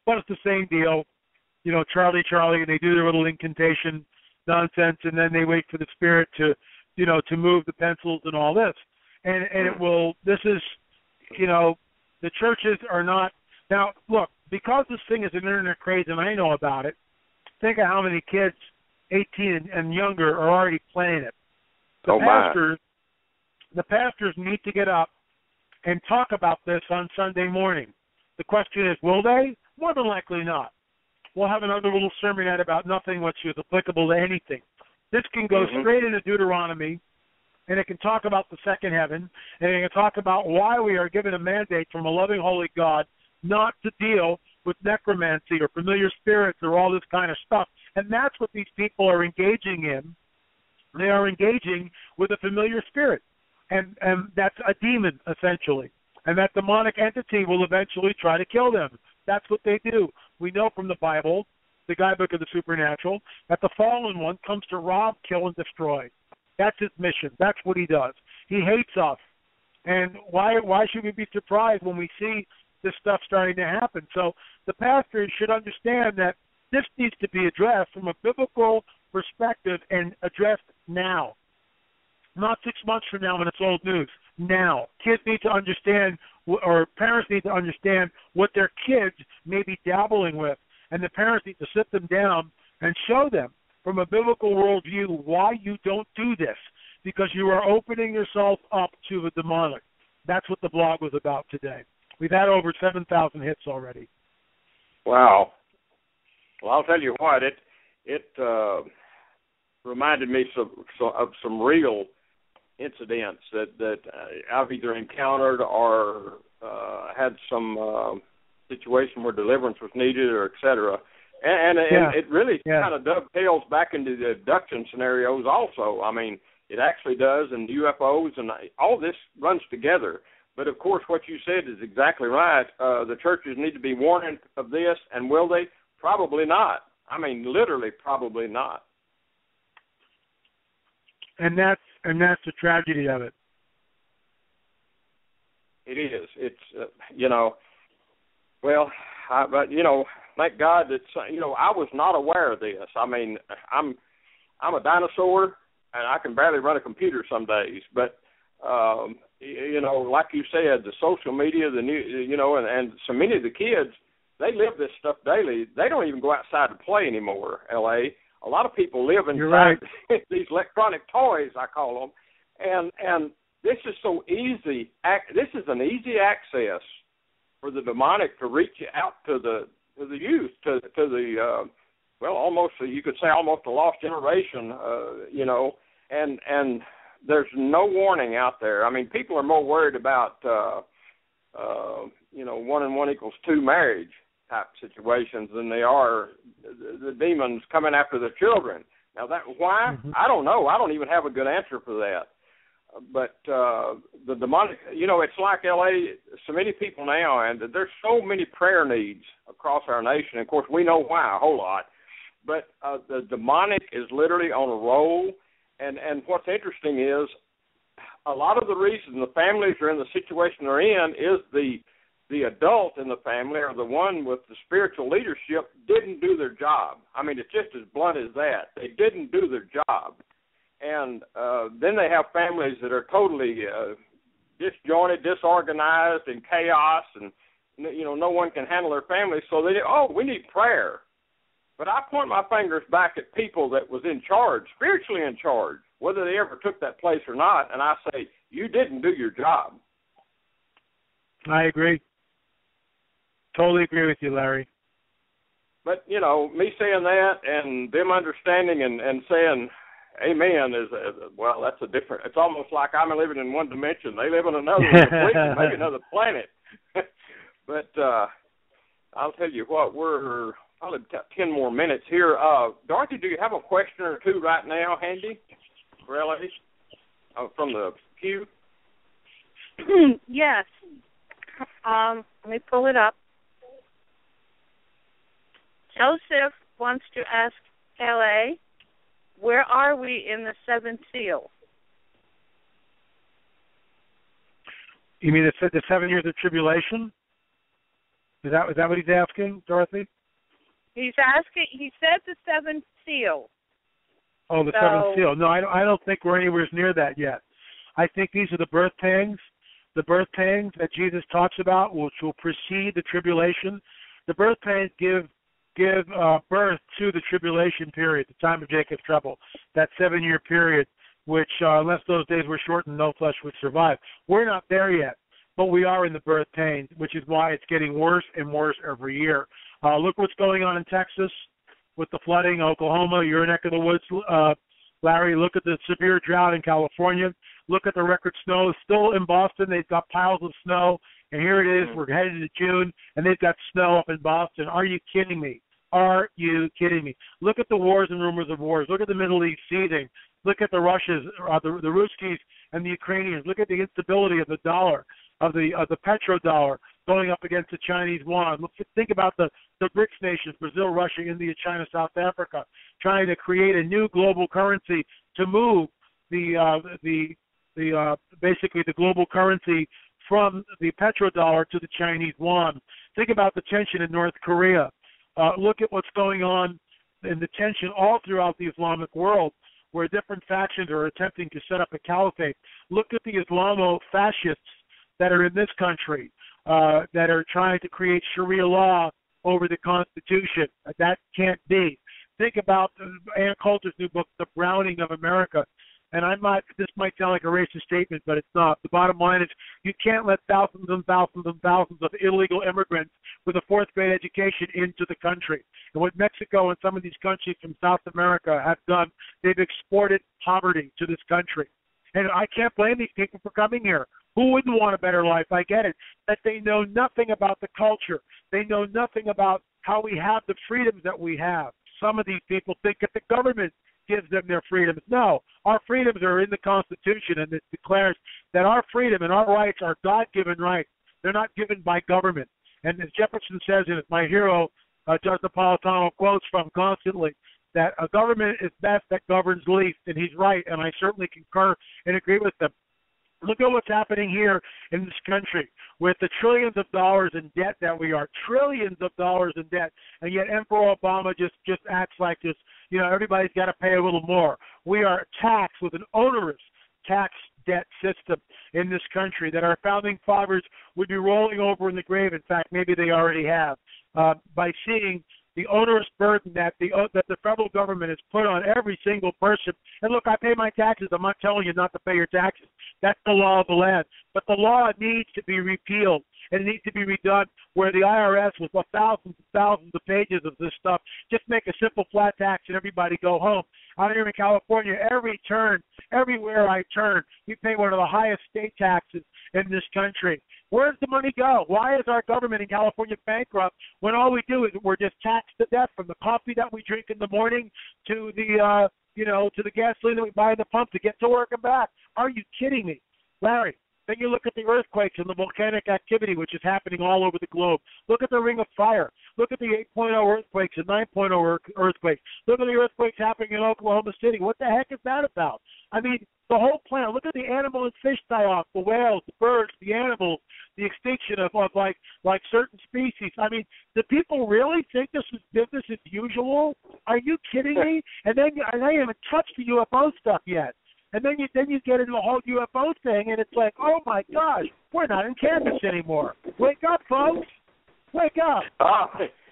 but it's the same deal. You know, Charlie, and they do their little incantation nonsense, and then they wait for the spirit to, you know, to move the pencils and all this. And it will. This is, you know, the churches are not now. Look, because this thing is an internet craze, and I know about it. Think of how many kids, 18 and younger, are already playing it. The pastors need to get up and talk about this on Sunday morning. The question is, will they? More than likely not. We'll have another little sermonette about nothing which is applicable to anything. This can go straight into Deuteronomy, and it can talk about the second heaven, and it can talk about why we are given a mandate from a loving, holy God not to deal with necromancy or familiar spirits or all this kind of stuff. And that's what these people are engaging in. They are engaging with a familiar spirit, and that's a demon, essentially. And that demonic entity will eventually try to kill them. That's what they do. We know from the Bible, the guidebook of the supernatural, that the fallen one comes to rob, kill, and destroy. That's his mission. That's what he does. He hates us. And why should we be surprised when we see this stuff starting to happen? So the pastors should understand that this needs to be addressed from a biblical perspective and addressed now. Not 6 months from now when it's old news. Now. Kids need to understand, or parents need to understand what their kids may be dabbling with. And the parents need to sit them down and show them from a biblical worldview why you don't do this. Because you are opening yourself up to the demonic. That's what the blog was about today. We've had over 7,000 hits already. Wow. Well, I'll tell you what, it reminded me of some real incidents that I've either encountered or had some situation where deliverance was needed, or et cetera. And it really kind of dovetails back into the abduction scenarios also. I mean, it actually does, and UFOs, and all this runs together. But, of course, what you said is exactly right. The churches need to be warned of this, and will they? Probably not. I mean, literally probably not. And that's the tragedy of it. It is. It's you know, well, but you know, thank God that you know I was not aware of this. I mean, I'm a dinosaur, and I can barely run a computer some days. But you know, like you said, the social media, the new, you know, and so many of the kids, they live this stuff daily. They don't even go outside to play anymore. L.A. A lot of people live inside these electronic toys, I call them, and this is so easy. This is an easy access for the demonic to reach out to the youth, to the well, almost you could say almost a lost generation, you know, and there's no warning out there. I mean, people are more worried about you know, 1 and 1 equals 2 marriage type situations than they are the demons coming after the children. Now, that why? I don't know. I don't even have a good answer for that. But the demonic, you know, it's like L.A., so many people now, and there's so many prayer needs across our nation. Of course, we know why a whole lot. But the demonic is literally on a roll. And what's interesting is a lot of the reason the families are in the situation they're in is the adult in the family, or the one with the spiritual leadership, didn't do their job. I mean, it's just as blunt as that. They didn't do their job. And then they have families that are totally disjointed, disorganized, and chaos, and, you know, no one can handle their family. So we need prayer. But I point my fingers back at people that was in charge, spiritually in charge, whether they ever took that place or not, and I say, you didn't do your job. I agree. Totally agree with you, Larry. But, you know, me saying that and them understanding and saying amen is, well, that's a different, it's almost like I'm living in one dimension. They live in another completely, maybe another planet. But I'll tell you what, we're probably 10 more minutes here. Dorothy, do you have a question or two right now handy? Really? From the queue? Yes. Let me pull it up. Joseph wants to ask L.A., where are we in the seventh seal? You mean the 7 years of tribulation? Is that what he's asking, Dorothy? He's asking. He said the seventh seal. Oh, the seventh seal. No, I don't think we're anywhere near that yet. I think these are the birth pangs that Jesus talks about, which will precede the tribulation. The birth pangs give birth to the tribulation period, the time of Jacob's trouble, that 7-year period, which unless those days were shortened, no flesh would survive. We're not there yet, but we are in the birth pains, which is why it's getting worse and worse every year. Look what's going on in Texas with the flooding, Oklahoma, your neck of the woods, Larry. Look at the severe drought in California. Look at the record snow. Still in Boston, they've got piles of snow, and here it is. We're headed to June, and they've got snow up in Boston. Are you kidding me? Are you kidding me? Look at the wars and rumors of wars. Look at the Middle East seething. Look at the Russians, the Ruskies, and the Ukrainians. Look at the instability of the dollar, of the petrodollar going up against the Chinese yuan. Think about the BRICS nations: Brazil, Russia, India, China, South Africa, trying to create a new global currency to move basically the global currency from the petrodollar to the Chinese yuan. Think about the tension in North Korea. Look at what's going on in the tension all throughout the Islamic world, where different factions are attempting to set up a caliphate. Look at the Islamo-fascists that are in this country, that are trying to create Sharia law over the Constitution. That can't be. Think about Ann Coulter's new book, The Browning of America. And this might sound like a racist statement, but it's not. The bottom line is you can't let thousands and thousands and thousands of illegal immigrants with a fourth-grade education into the country. And what Mexico and some of these countries from South America have done, they've exported poverty to this country. And I can't blame these people for coming here. Who wouldn't want a better life? I get it. But they know nothing about the culture. They know nothing about how we have the freedoms that we have. Some of these people think that the government gives them their freedoms. No, our freedoms are in the Constitution, and it declares that our freedom and our rights are God-given rights. They're not given by government. And as Jefferson says, and it's my hero, Judge Napolitano quotes from constantly, that a government is best that governs least, and he's right, and I certainly concur and agree with them. Look at what's happening here in this country with the trillions of dollars in debt that we are, trillions of dollars in debt, and yet Emperor Obama just acts like this. You know, everybody's got to pay a little more. We are taxed with an onerous tax debt system in this country that our founding fathers would be rolling over in the grave. In fact, maybe they already have, by seeing the onerous burden that the federal government has put on every single person. And look, I pay my taxes. I'm not telling you not to pay your taxes. That's the law of the land. But the law needs to be repealed, and it needs to be redone where the IRS, with thousands and thousands of pages of this stuff, just make a simple flat tax and everybody go home. Out here in California, everywhere I turn, we pay one of the highest state taxes in this country. Where does the money go? Why is our government in California bankrupt when all we do is we're just taxed to death, from the coffee that we drink in the morning to the to the gasoline that we buy in the pump to get to work and back? Are you kidding me, Larry? Then you look at the earthquakes and the volcanic activity, which is happening all over the globe. Look at the Ring of Fire. Look at the 8.0 earthquakes and 9.0 earthquakes. Look at the earthquakes happening in Oklahoma City. What the heck is that about? I mean, the whole planet. Look at the animal and fish die-off, the whales, the birds, the animals, the extinction of like certain species. I mean, do people really think this is business as usual? Are you kidding me? And then I haven't touched the UFO stuff yet. And then you get into the whole UFO thing, and it's like, oh my gosh, we're not in Kansas anymore. Wake up, folks! Wake up!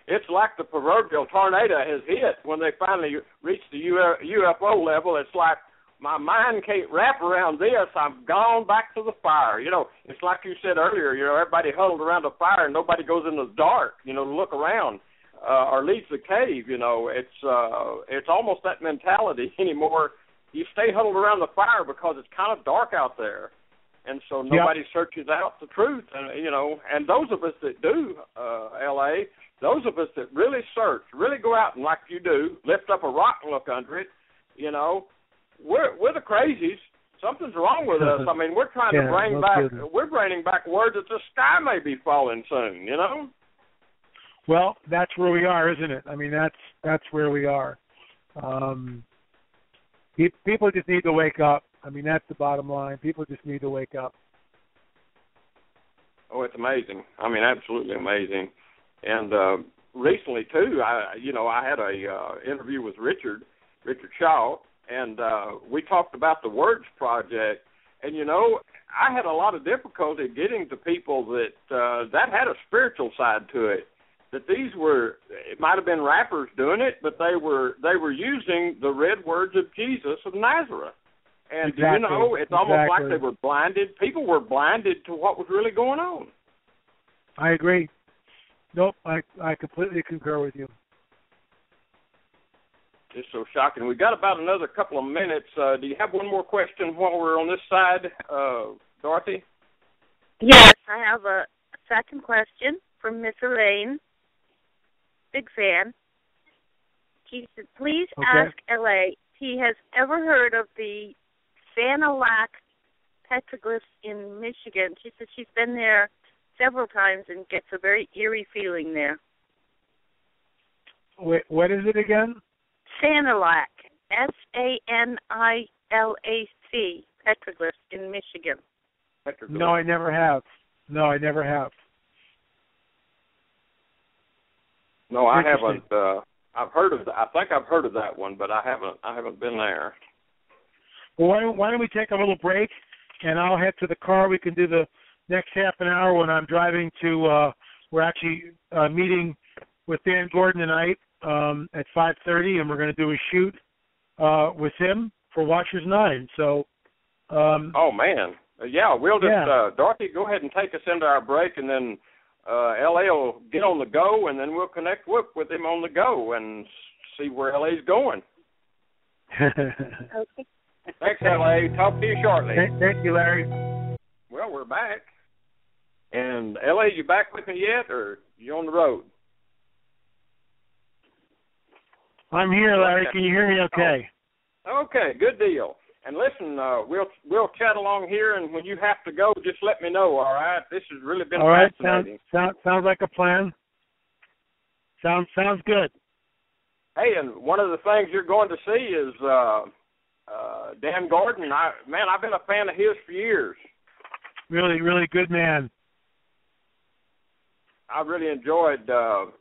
It's like the proverbial tornado has hit. When they finally reach the UFO level, it's like my mind can't wrap around this. I'm gone back to the fire. You know, it's like you said earlier. You know, everybody huddled around the fire, and nobody goes in the dark. You know, to look around. or leaves the cave. You know, it's almost that mentality anymore. You stay huddled around the fire because it's kind of dark out there, and so nobody searches out the truth. And you know, and those of us that do, L.A., those of us that really search, really go out and like you do, lift up a rock and look under it. You know, we're the crazies. Something's wrong with us. I mean, we're trying to bring back. We're bringing back word that the sky may be falling soon. You know. Well, that's where we are, isn't it? I mean, that's where we are. People just need to wake up. I mean, that's the bottom line. People just need to wake up. Oh, it's amazing. I mean, absolutely amazing. And recently too, I had a interview with Richard Shaw. And we talked about the Words Project, and, you know, I had a lot of difficulty getting to people that had a spiritual side to it, that these were, it might have been rappers doing it, but they were using the red words of Jesus of Nazareth. And, you know, it's almost like they were blinded. People were blinded to what was really going on. I agree. Nope, I completely concur with you. It's so shocking. We've got about another couple of minutes. Do you have one more question while we're on this side, Dorothy? Yes, I have a second question from Miss Elaine. Big fan. She said, please ask L.A. if he has ever heard of the Sanilac petroglyphs in Michigan. She said she's been there several times and gets a very eerie feeling there. Wait, what is it again? Sanilac, S-A-N-I-L-A-C, petroglyphs in Michigan. No, I never have. No, I haven't. I've heard of that. I think I've heard of that one, but I haven't been there. Well, why don't we take a little break, and I'll head to the car. We can do the next half an hour when I'm driving to. We're actually meeting with Dan Gordon tonight. At 5:30, and we're going to do a shoot with him for Watchers 9. So, oh man, we'll just Dorothy, go ahead and take us into our break, and then LA will get on the go, and then we'll connect with him on the go and see where LA's going. Okay. Thanks, LA. Talk to you shortly. Thank you, Larry. Well, we're back, and LA, you back with me yet, or you on the road? I'm here, Larry. Can you hear me okay? Okay, good deal. And listen, we'll chat along here, and when you have to go, just let me know, all right? This has really been fascinating. Sounds like a plan. Sounds good. Hey, and one of the things you're going to see is Dan Gordon. I've been a fan of his for years. Really, really good man. I really enjoyed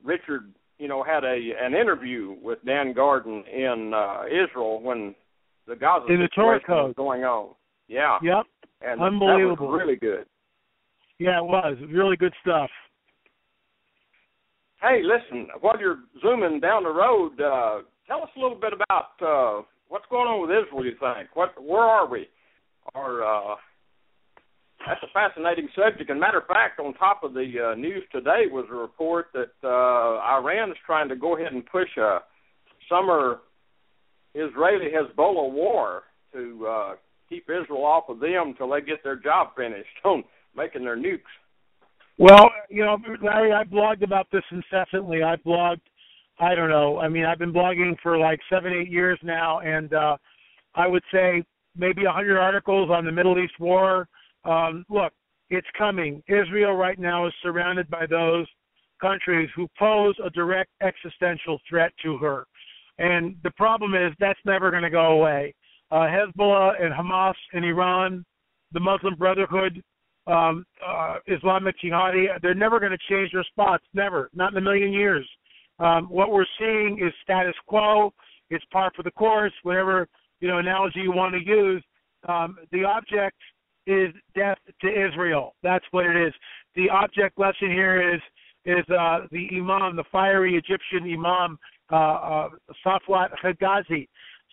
Richard. You know, had an interview with Dan Gordon in Israel when the Gaza situation was going on. Yeah. Yep. And unbelievable. That was really good. Yeah, it was. Really good stuff. Hey, listen, while you're zooming down the road, tell us a little bit about what's going on with Israel, you think? Where are we? That's a fascinating subject. And matter of fact, on top of the news today was a report that Iran is trying to go ahead and push a summer Israeli-Hezbollah war to keep Israel off of them until they get their job finished on making their nukes. Well, you know, Larry, I blogged about this incessantly. I've been blogging for like 7-8 years now, and I would say maybe 100 articles on the Middle East war. Look, it's coming. Israel right now is surrounded by those countries who pose a direct existential threat to her. And the problem is that's never going to go away. Hezbollah and Hamas and Iran, the Muslim Brotherhood, Islamic Jihadi, they're never going to change their spots. Never. Not in a million years. What we're seeing is status quo. It's par for the course, whatever analogy you want to use. The object is death to Israel. That's what it is. The object lesson here is the imam, the fiery Egyptian imam, Safwat Hegazi,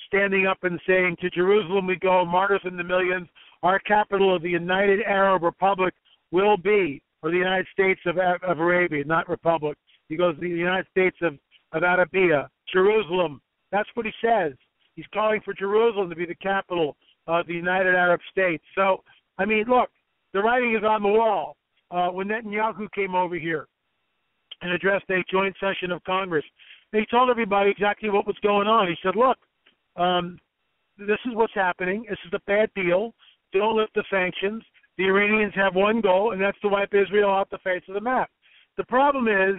standing up and saying, "To Jerusalem we go, martyrs in the millions. Our capital of the United Arab Republic will be, or the United States of Arabia, not Republic, He goes, the United States of Arabia, Jerusalem. That's what he says. He's calling for Jerusalem to be the capital of the United Arab States. So, I mean, look, the writing is on the wall. When Netanyahu came over here and addressed a joint session of Congress, he told everybody exactly what was going on. He said, look, this is what's happening. This is a bad deal. Don't lift the sanctions. The Iranians have one goal, and that's to wipe Israel off the face of the map. The problem is,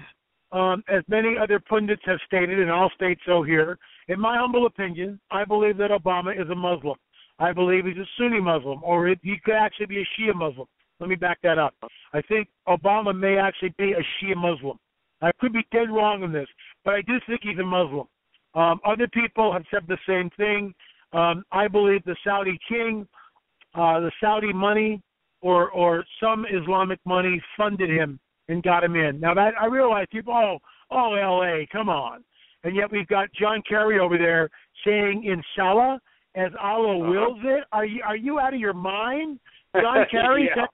as many other pundits have stated, and I'll state so here, in my humble opinion, I believe that Obama is a Muslim. I believe he's a Sunni Muslim, or he could actually be a Shia Muslim. Let me back that up. I think Obama may actually be a Shia Muslim. I could be dead wrong on this, but I do think he's a Muslim. Other people have said the same thing. I believe the Saudi king, the Saudi money, or some Islamic money funded him and got him in. Now, that I realize people, oh, L.A., come on. And yet we've got John Kerry over there saying, Inshallah, as Allah wills it. Are you out of your mind? John Kerry, yeah.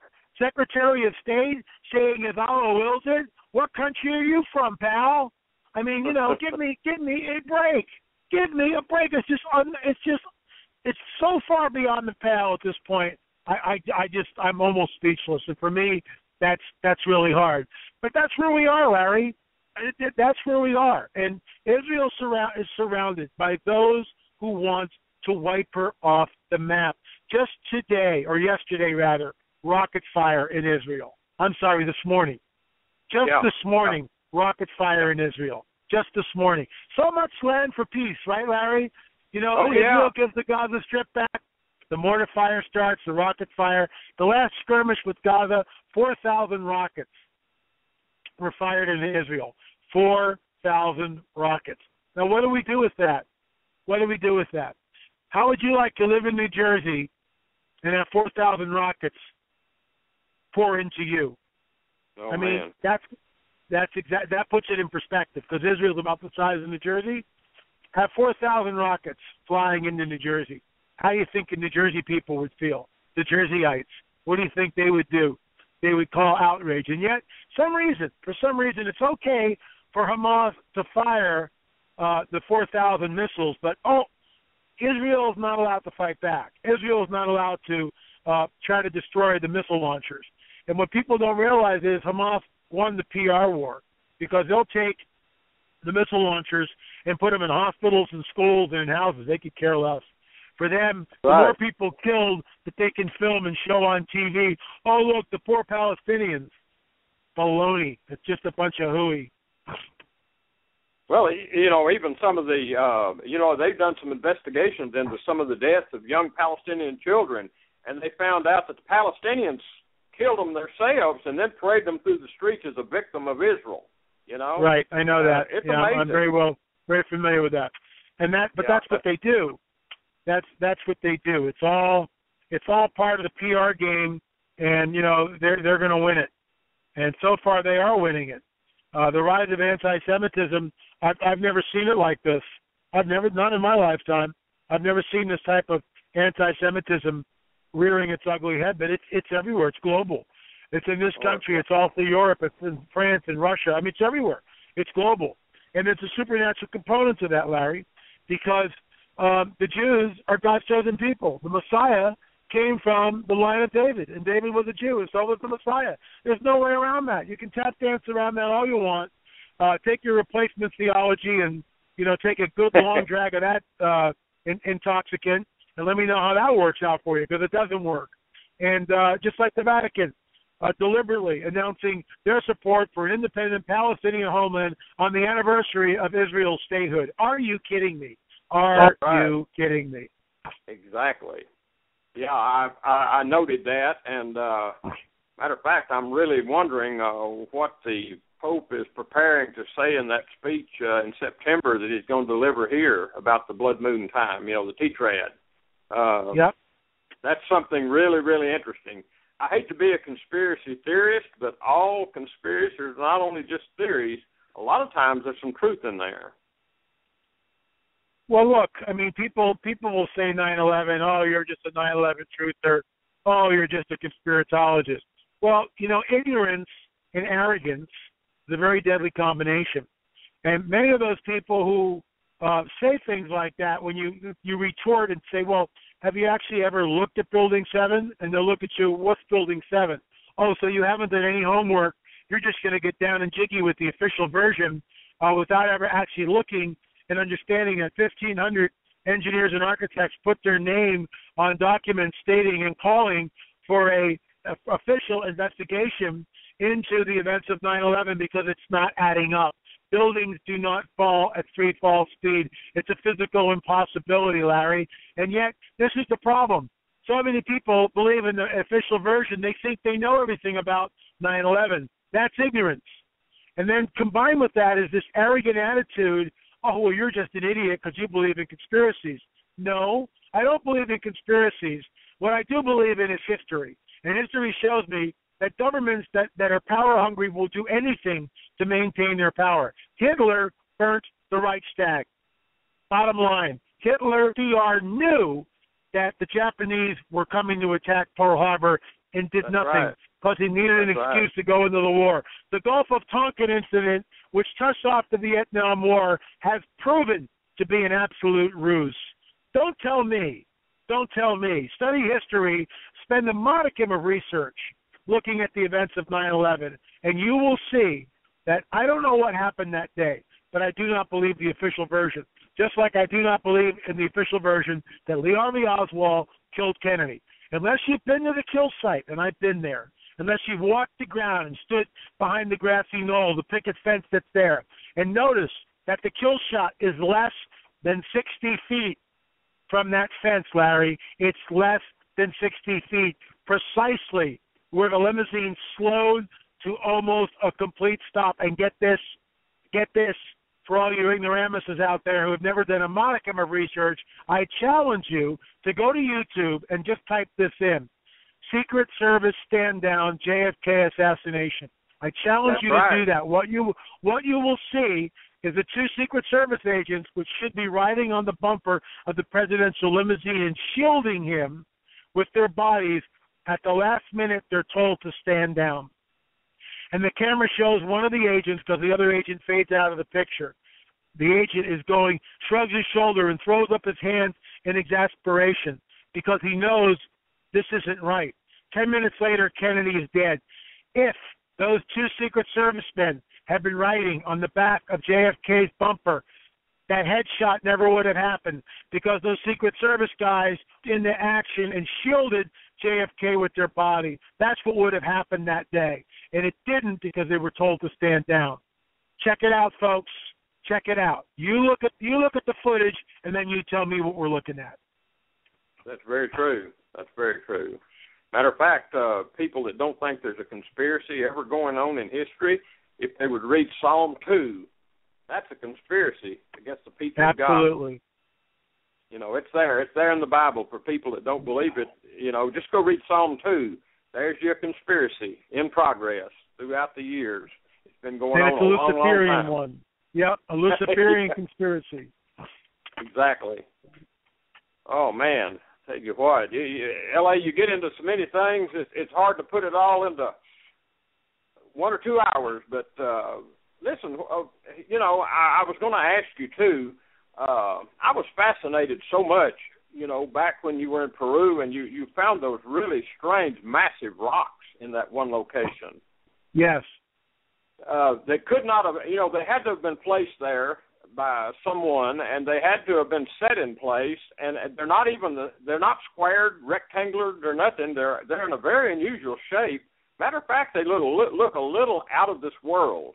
Secretary of State, saying, as Allah wills it? What country are you from, pal? I mean, give me a break. Give me a break. It's so far beyond the pale at this point. I'm almost speechless. And for me, that's really hard. But that's where we are, Larry. That's where we are. And Israel is surrounded by those who want to wipe her off the map. Just today, or yesterday rather, rocket fire in Israel. I'm sorry, this morning. This morning, rocket fire in Israel. Just this morning. So much land for peace, right, Larry? Israel gives the Gaza Strip back. The mortar fire starts, the rocket fire. The last skirmish with Gaza, 4,000 rockets were fired into Israel. 4,000 rockets. Now, what do we do with that? How would you like to live in New Jersey and have 4,000 rockets pour into you? Oh, I mean, man. that puts it in perspective, because Israel's about the size of New Jersey. Have 4,000 rockets flying into New Jersey. How do you think the New Jersey people would feel? The Jerseyites. What do you think they would do? They would call outrage. And yet, for some reason, it's okay for Hamas to fire the 4,000 missiles, but Israel is not allowed to fight back. Israel is not allowed to try to destroy the missile launchers. And what people don't realize is Hamas won the PR war, because they'll take the missile launchers and put them in hospitals and schools and in houses. They could care less. For them, the more people killed that they can film and show on TV, oh, look, the poor Palestinians. Baloney. It's just a bunch of hooey. Well, even some of the, they've done some investigations into some of the deaths of young Palestinian children, and they found out that the Palestinians killed them themselves and then paraded them through the streets as a victim of Israel. Right, I know that. It's amazing. I'm very familiar with that. That's what they do. That's what they do. It's all part of the PR game, and they're going to win it. And so far they are winning it. The rise of anti-Semitism, I've never seen it like this. Not in my lifetime. I've never seen this type of anti-Semitism rearing its ugly head, but it's everywhere. It's global. It's in this country. It's all through Europe. It's in France and Russia. I mean, it's everywhere. It's global. And there's a supernatural component to that, Larry, because the Jews are God's chosen people. The Messiah came from the line of David, and David was a Jew, and so was the Messiah. There's no way around that. You can tap dance around that all you want. Take your replacement theology and, take a good long drag of that intoxicant, and let me know how that works out for you, because it doesn't work. And just like the Vatican, deliberately announcing their support for an independent Palestinian homeland on the anniversary of Israel's statehood. Are you kidding me? Are you kidding me? Exactly. Yeah, I noted that, and matter of fact, I'm really wondering what the Pope is preparing to say in that speech in September that he's going to deliver here about the blood moon time, the tetrad. Yep. That's something really, really interesting. I hate to be a conspiracy theorist, but all conspiracies are not only just theories. A lot of times there's some truth in there. Well, look, I mean, people will say 9/11, oh, you're just a 9/11 truther, oh, you're just a conspiratologist. Well, ignorance and arrogance It's a very deadly combination. And many of those people who say things like that, when you retort and say, well, have you actually ever looked at Building 7? And they'll look at you, what's Building 7? Oh, so you haven't done any homework. You're just going to get down and jiggy with the official version without ever actually looking and understanding that 1,500 engineers and architects put their name on documents stating and calling for a official investigation into the events of 9/11 because it's not adding up. Buildings do not fall at free fall speed. It's a physical impossibility, Larry. And yet, this is the problem. So many people believe in the official version. They think they know everything about 9/11. That's ignorance. And then combined with that is this arrogant attitude, oh, well, you're just an idiot because you believe in conspiracies. No, I don't believe in conspiracies. What I do believe in is history. And history shows me that governments that are power-hungry will do anything to maintain their power. Hitler burnt the Reichstag. Bottom line, Hitler, TR, knew that the Japanese were coming to attack Pearl Harbor and did nothing because he needed an excuse to go into the war. The Gulf of Tonkin incident, which touched off the Vietnam War, has proven to be an absolute ruse. Don't tell me. Study history, spend a modicum of research looking at the events of 9/11, and you will see that I don't know what happened that day, but I do not believe the official version, just like I do not believe in the official version that Lee Harvey Oswald killed Kennedy. Unless you've been to the kill site, and I've been there, unless you've walked the ground and stood behind the grassy knoll, the picket fence that's there, and notice that the kill shot is less than 60 feet from that fence, Larry. It's less than 60 feet, precisely where the limousine slowed to almost a complete stop. And get this, for all you ignoramuses out there who have never done a modicum of research, I challenge you to go to YouTube and just type this in: Secret Service stand down, JFK assassination. I challenge you to do that. What you will see is the two Secret Service agents, which should be riding on the bumper of the presidential limousine and shielding him with their bodies. At the last minute, they're told to stand down. And the camera shows one of the agents because the other agent fades out of the picture. The agent is going, shrugs his shoulder and throws up his hands in exasperation because he knows this isn't right. 10 minutes later, Kennedy is dead. If those two Secret Service men had been riding on the back of JFK's bumper, that headshot never would have happened because those Secret Service guys in the action and shielded JFK with their body. That's what would have happened that day. And it didn't because they were told to stand down. Check it out, folks. Check it out. You look at the footage, and then you tell me what we're looking at. That's very true. Matter of fact, people that don't think there's a conspiracy ever going on in history, if they would read Psalm 2, that's a conspiracy against the people of God. Absolutely. You know, it's there. It's there in the Bible for people that don't believe it. You know, just go read Psalm 2. There's your conspiracy in progress throughout the years. It's been going on a long, long time. One. Yep, a Luciferian conspiracy. Exactly. Oh, man. Tell you what, L.A., you get into so many things, it's hard to put it all into 1 or 2 hours. But, listen, you know, I was going to ask you, too, I was fascinated so much, you know, back when you were in Peru and you found those really strange, massive rocks in that one location. Yes. They could not have, you know, they had to have been placed there by someone, and they had to have been set in place, and they're not squared, rectangular, or nothing. They're in a very unusual shape. Matter of fact, they look a little out of this world.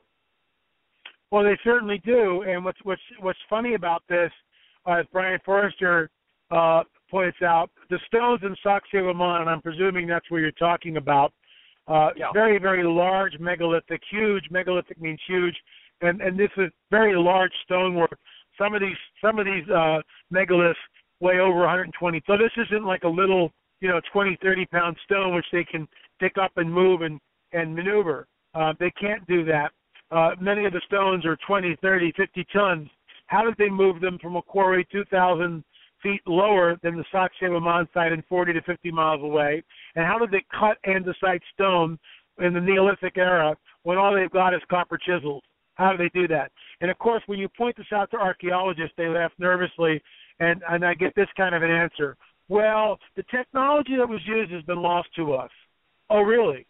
Well, they certainly do. And what's funny about this, as Brian Forrester points out, the stones in Sacsayhuaman, and I'm presuming that's what you're talking about, very, very large megalithic, huge. Megalithic means huge. And this is very large stonework. Some of these megaliths weigh over 120. So this isn't like a little, 20, 30-pound stone which they can pick up and move and maneuver. They can't do that. Many of the stones are 20, 30, 50 tons. How did they move them from a quarry 2,000 feet lower than the Sacsayhuaman site and 40 to 50 miles away? And how did they cut andesite stone in the Neolithic era when all they've got is copper chisels? How do they do that? And, of course, when you point this out to archaeologists, they laugh nervously, and I get this kind of an answer. Well, the technology that was used has been lost to us. Oh, really?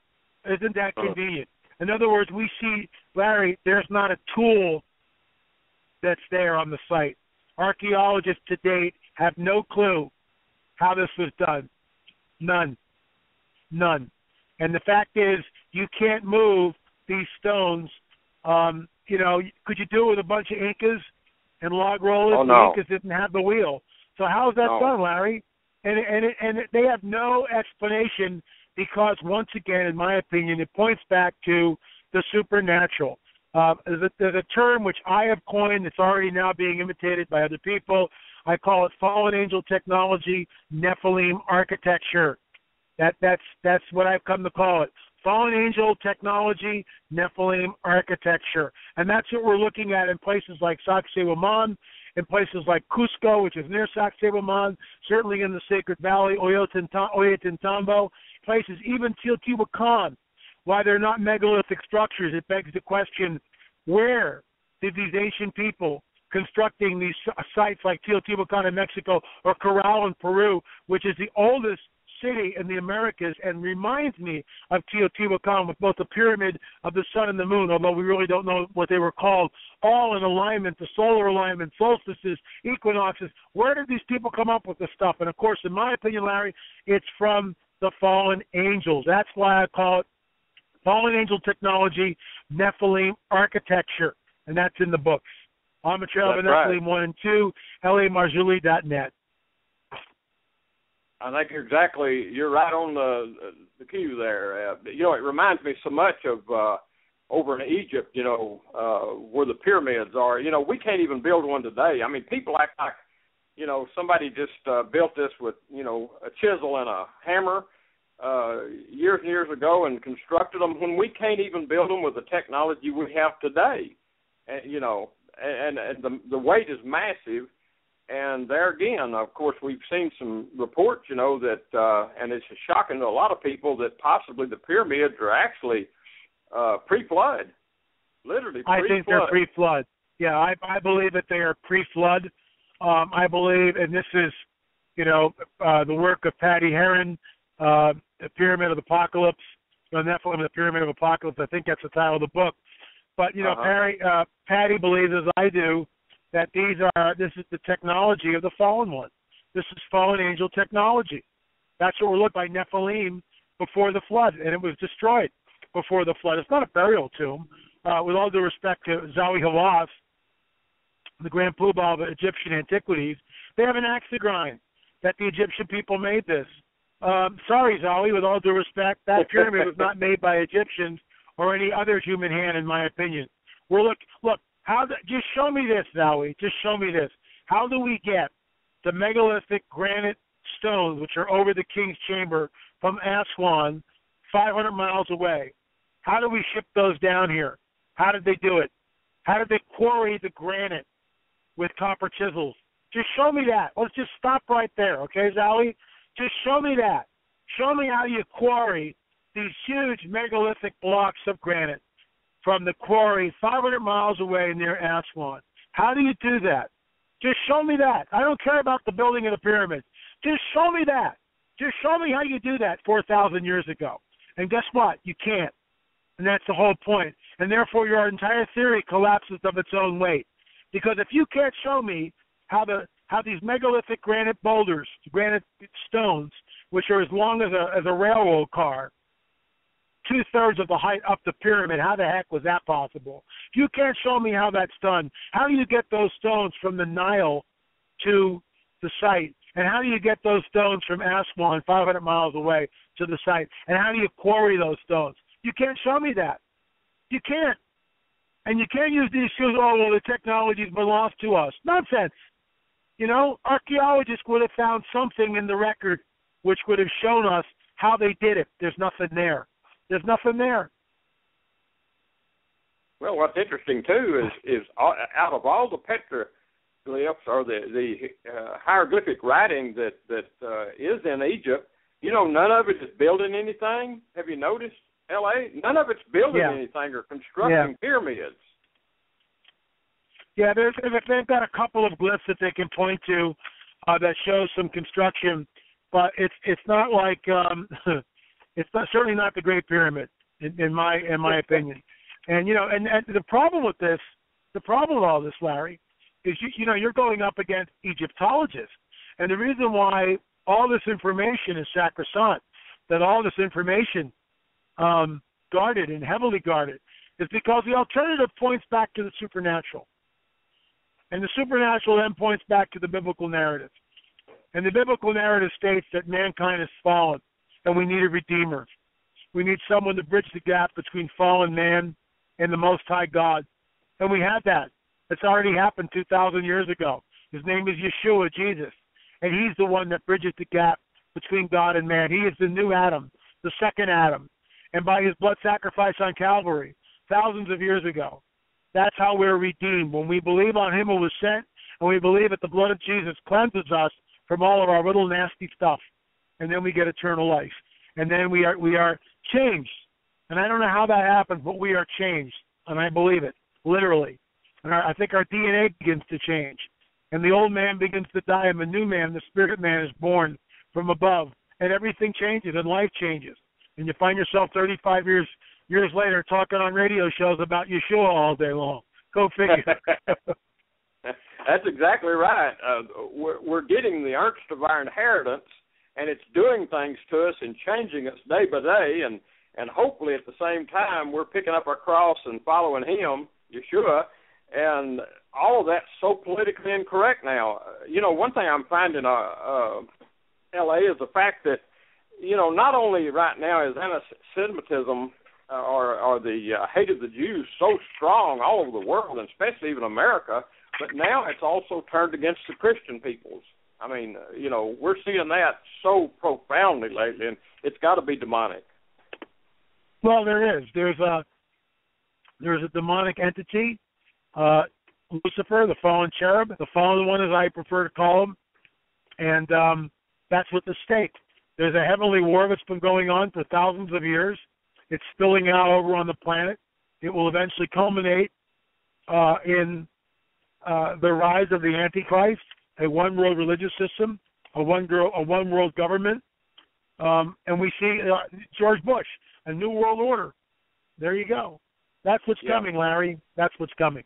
Isn't that convenient? In other words, we see, Larry, there's not a tool that's there on the site. Archaeologists to date have no clue how this was done. None. And the fact is, you can't move these stones. Could you do it with a bunch of Incas and log rollers? Oh, no. The Incas didn't have the wheel. So how is that done, Larry? And they have no explanation because, once again, in my opinion, it points back to the supernatural. There's a term which I have coined that's already now being imitated by other people. I call it fallen angel technology, Nephilim architecture. That's what I've come to call it. Fallen angel technology, Nephilim architecture. And that's what we're looking at in places like Sacsayhuaman, in places like Cusco, which is near Sacsayhuaman, certainly in the Sacred Valley, Ollantaytambo, places, even Teotihuacan. Why they're not megalithic structures, it begs the question, where did these ancient people constructing these sites like Teotihuacan in Mexico or Corral in Peru, which is the oldest city in the Americas and reminds me of Teotihuacan with both the pyramid of the sun and the moon, although we really don't know what they were called, all in alignment, the solar alignment, solstices, equinoxes. Where did these people come up with this stuff? And, of course, in my opinion, Larry, it's from the fallen angels. That's why I call it fallen angel technology, Nephilim architecture, and that's in the books. On the Trail of the Nephilim 1 and 2, LAMarzulli.net. I think you're right on the cue there. It reminds me so much of over in Egypt, where the pyramids are. We can't even build one today. I mean, people act like, somebody just built this with, a chisel and a hammer years and years ago and constructed them when we can't even build them with the technology we have today. And the weight is massive. And there again, of course, we've seen some reports, that, and it's shocking to a lot of people that possibly the pyramids are actually pre-flood, literally pre-flood. I think they're pre-flood. Yeah, I believe that they are pre-flood. I believe, and this is, the work of Patty Heron, the Pyramid of Apocalypse, Nephilim, the Pyramid of Apocalypse. I think that's the title of the book. But, Patty believes, as I do, that this is the technology of the fallen one. This is fallen angel technology. That's what we're looking by Nephilim before the flood, and it was destroyed before the flood. It's not a burial tomb. With all due respect to Zawi Hawass, the Grand Poobah of Egyptian antiquities, they have an axe to grind that the Egyptian people made this. Sorry, Zawi, with all due respect, that pyramid was not made by Egyptians or any other human hand, in my opinion. Look. Just show me this, Zowie. Just show me this. How do we get the megalithic granite stones, which are over the King's Chamber, from Aswan, 500 miles away? How do we ship those down here? How did they do it? How did they quarry the granite with copper chisels? Just show me that. Let's just stop right there, okay, Zowie? Just show me that. Show me how you quarry these huge megalithic blocks of granite from the quarry 500 miles away near Aswan. How do you do that? Just show me that. I don't care about the building of the pyramids. Just show me that. Just show me how you do that 4,000 years ago. And guess what? You can't. And that's the whole point. And therefore, your entire theory collapses of its own weight. Because if you can't show me how these megalithic granite boulders, granite stones, which are as long as a railroad car, 2/3 of the height up the pyramid, how the heck was that possible? If you can't show me how that's done, how do you get those stones from the Nile to the site? And how do you get those stones from Aswan, 500 miles away, to the site? And how do you quarry those stones? You can't show me that. You can't. And you can't use these shoes, the technology's been lost to us. Nonsense. Archaeologists would have found something in the record which would have shown us how they did it. There's nothing there. There's nothing there. Well, what's interesting, too, is out of all the petroglyphs or the hieroglyphic writing that is in Egypt, none of it is building anything. Have you noticed? L.A.? None of it's building anything or constructing pyramids. Yeah, they've got a couple of glyphs that they can point to that show some construction, but it's not like it's not, certainly not the Great Pyramid in my opinion. And and the problem with this, the problem with all this, Larry, is you're going up against Egyptologists, and the reason why all this information is sacrosanct, that all this information guarded and heavily guarded, is because the alternative points back to the supernatural. And the supernatural then points back to the biblical narrative. And the biblical narrative states that mankind has fallen, and we need a redeemer. We need someone to bridge the gap between fallen man and the Most High God. And we had that. It's already happened 2,000 years ago. His name is Yeshua, Jesus. And he's the one that bridges the gap between God and man. He is the new Adam, the second Adam. And by his blood sacrifice on Calvary, thousands of years ago, that's how we're redeemed. When we believe on him who was sent, and we believe that the blood of Jesus cleanses us from all of our little nasty stuff, and then we get eternal life. And then we are changed. And I don't know how that happens, but we are changed. And I believe it, literally. And I think our DNA begins to change. And the old man begins to die, and the new man, the spirit man, is born from above. And everything changes, and life changes. And you find yourself 35 years later talking on radio shows about Yeshua all day long. Go figure. That's exactly right. We're getting the earnest of our inheritance, and it's doing things to us and changing us day by day, and hopefully at the same time we're picking up our cross and following him, Yeshua, and all of that's so politically incorrect now. One thing I'm finding L.A. is the fact that, not only right now is anti-Semitism or the hate of the Jews so strong all over the world, and especially even America, but now it's also turned against the Christian peoples. I mean, we're seeing that so profoundly lately, and it's got to be demonic. Well, there is. There's a demonic entity, Lucifer, the fallen cherub, the fallen one, as I prefer to call him, and that's with the stake. There's a heavenly war that's been going on for thousands of years. It's spilling out over on the planet. It will eventually culminate in the rise of the Antichrist, a one-world religious system, a one-world government, and we see George Bush, a new world order. There you go. That's what's coming, Larry. That's what's coming.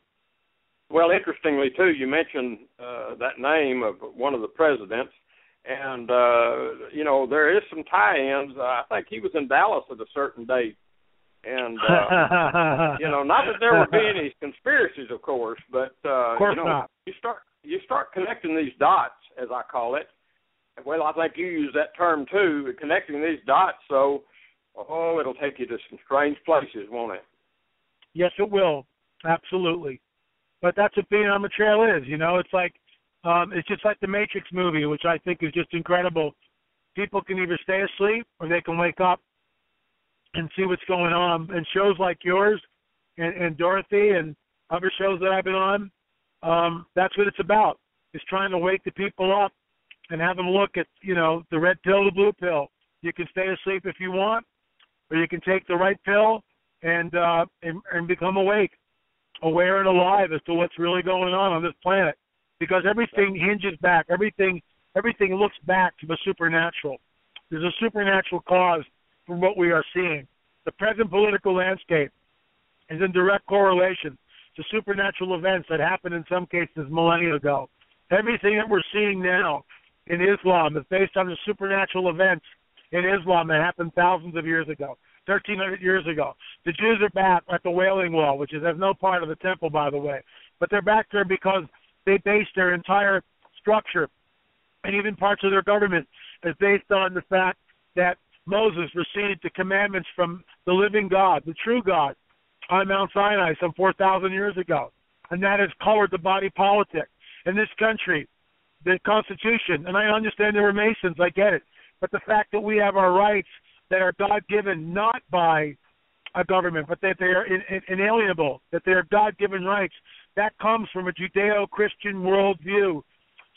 Well, interestingly, too, you mentioned that name of one of the presidents, and, there is some tie-ins. I think he was in Dallas at a certain date. And, not that there would be any conspiracies, of course, but, of course not. You start connecting these dots, as I call it. Well, I think you use that term, too, connecting these dots, so, it'll take you to some strange places, won't it? Yes, it will. Absolutely. But that's what being on the trail is, It's like, it's just like the Matrix movie, which I think is just incredible. People can either stay asleep or they can wake up and see what's going on. And shows like yours and Dorothy and other shows that I've been on, that's what it's about. It's trying to wake the people up and have them look at, the red pill, the blue pill. You can stay asleep if you want, or you can take the right pill and become awake, aware and alive as to what's really going on this planet. Because everything hinges back. Everything looks back to the supernatural. There's a supernatural cause for what we are seeing. The present political landscape is in direct correlation to supernatural events that happened in some cases millennia ago. Everything that we're seeing now in Islam is based on the supernatural events in Islam that happened thousands of years ago, 1,300 years ago. The Jews are back at the Wailing Wall, which is no part of the temple, by the way. But they're back there because they base their entire structure and even parts of their government is based on the fact that Moses received the commandments from the living God, the true God, on Mount Sinai some 4,000 years ago. And that has colored the body politic. In this country, the Constitution, and I understand there were Masons, I get it, but the fact that we have our rights that are God-given not by a government, but that they are inalienable, that they are God-given rights, that comes from a Judeo-Christian worldview.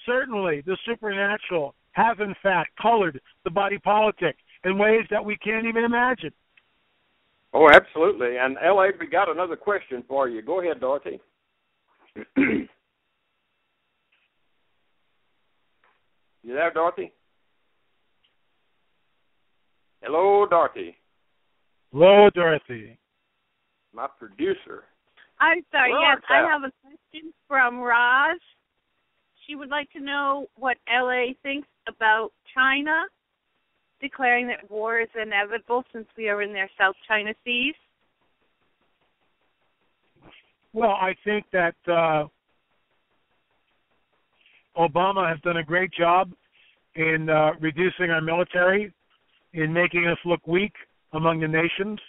Certainly, the supernatural has, in fact, colored the body politic in ways that we can't even imagine. Oh, absolutely. And L.A., we got another question for you. Go ahead, Dorothy. You there, Dorothy? Hello, Dorothy. Hello, Dorothy. My producer. I'm sorry, Where yes, art thou? I have a question from Raj. She would like to know what LA thinks about China declaring that war is inevitable since we are in their South China Seas. Well, I think that Obama has done a great job in reducing our military, in making us look weak among the nations.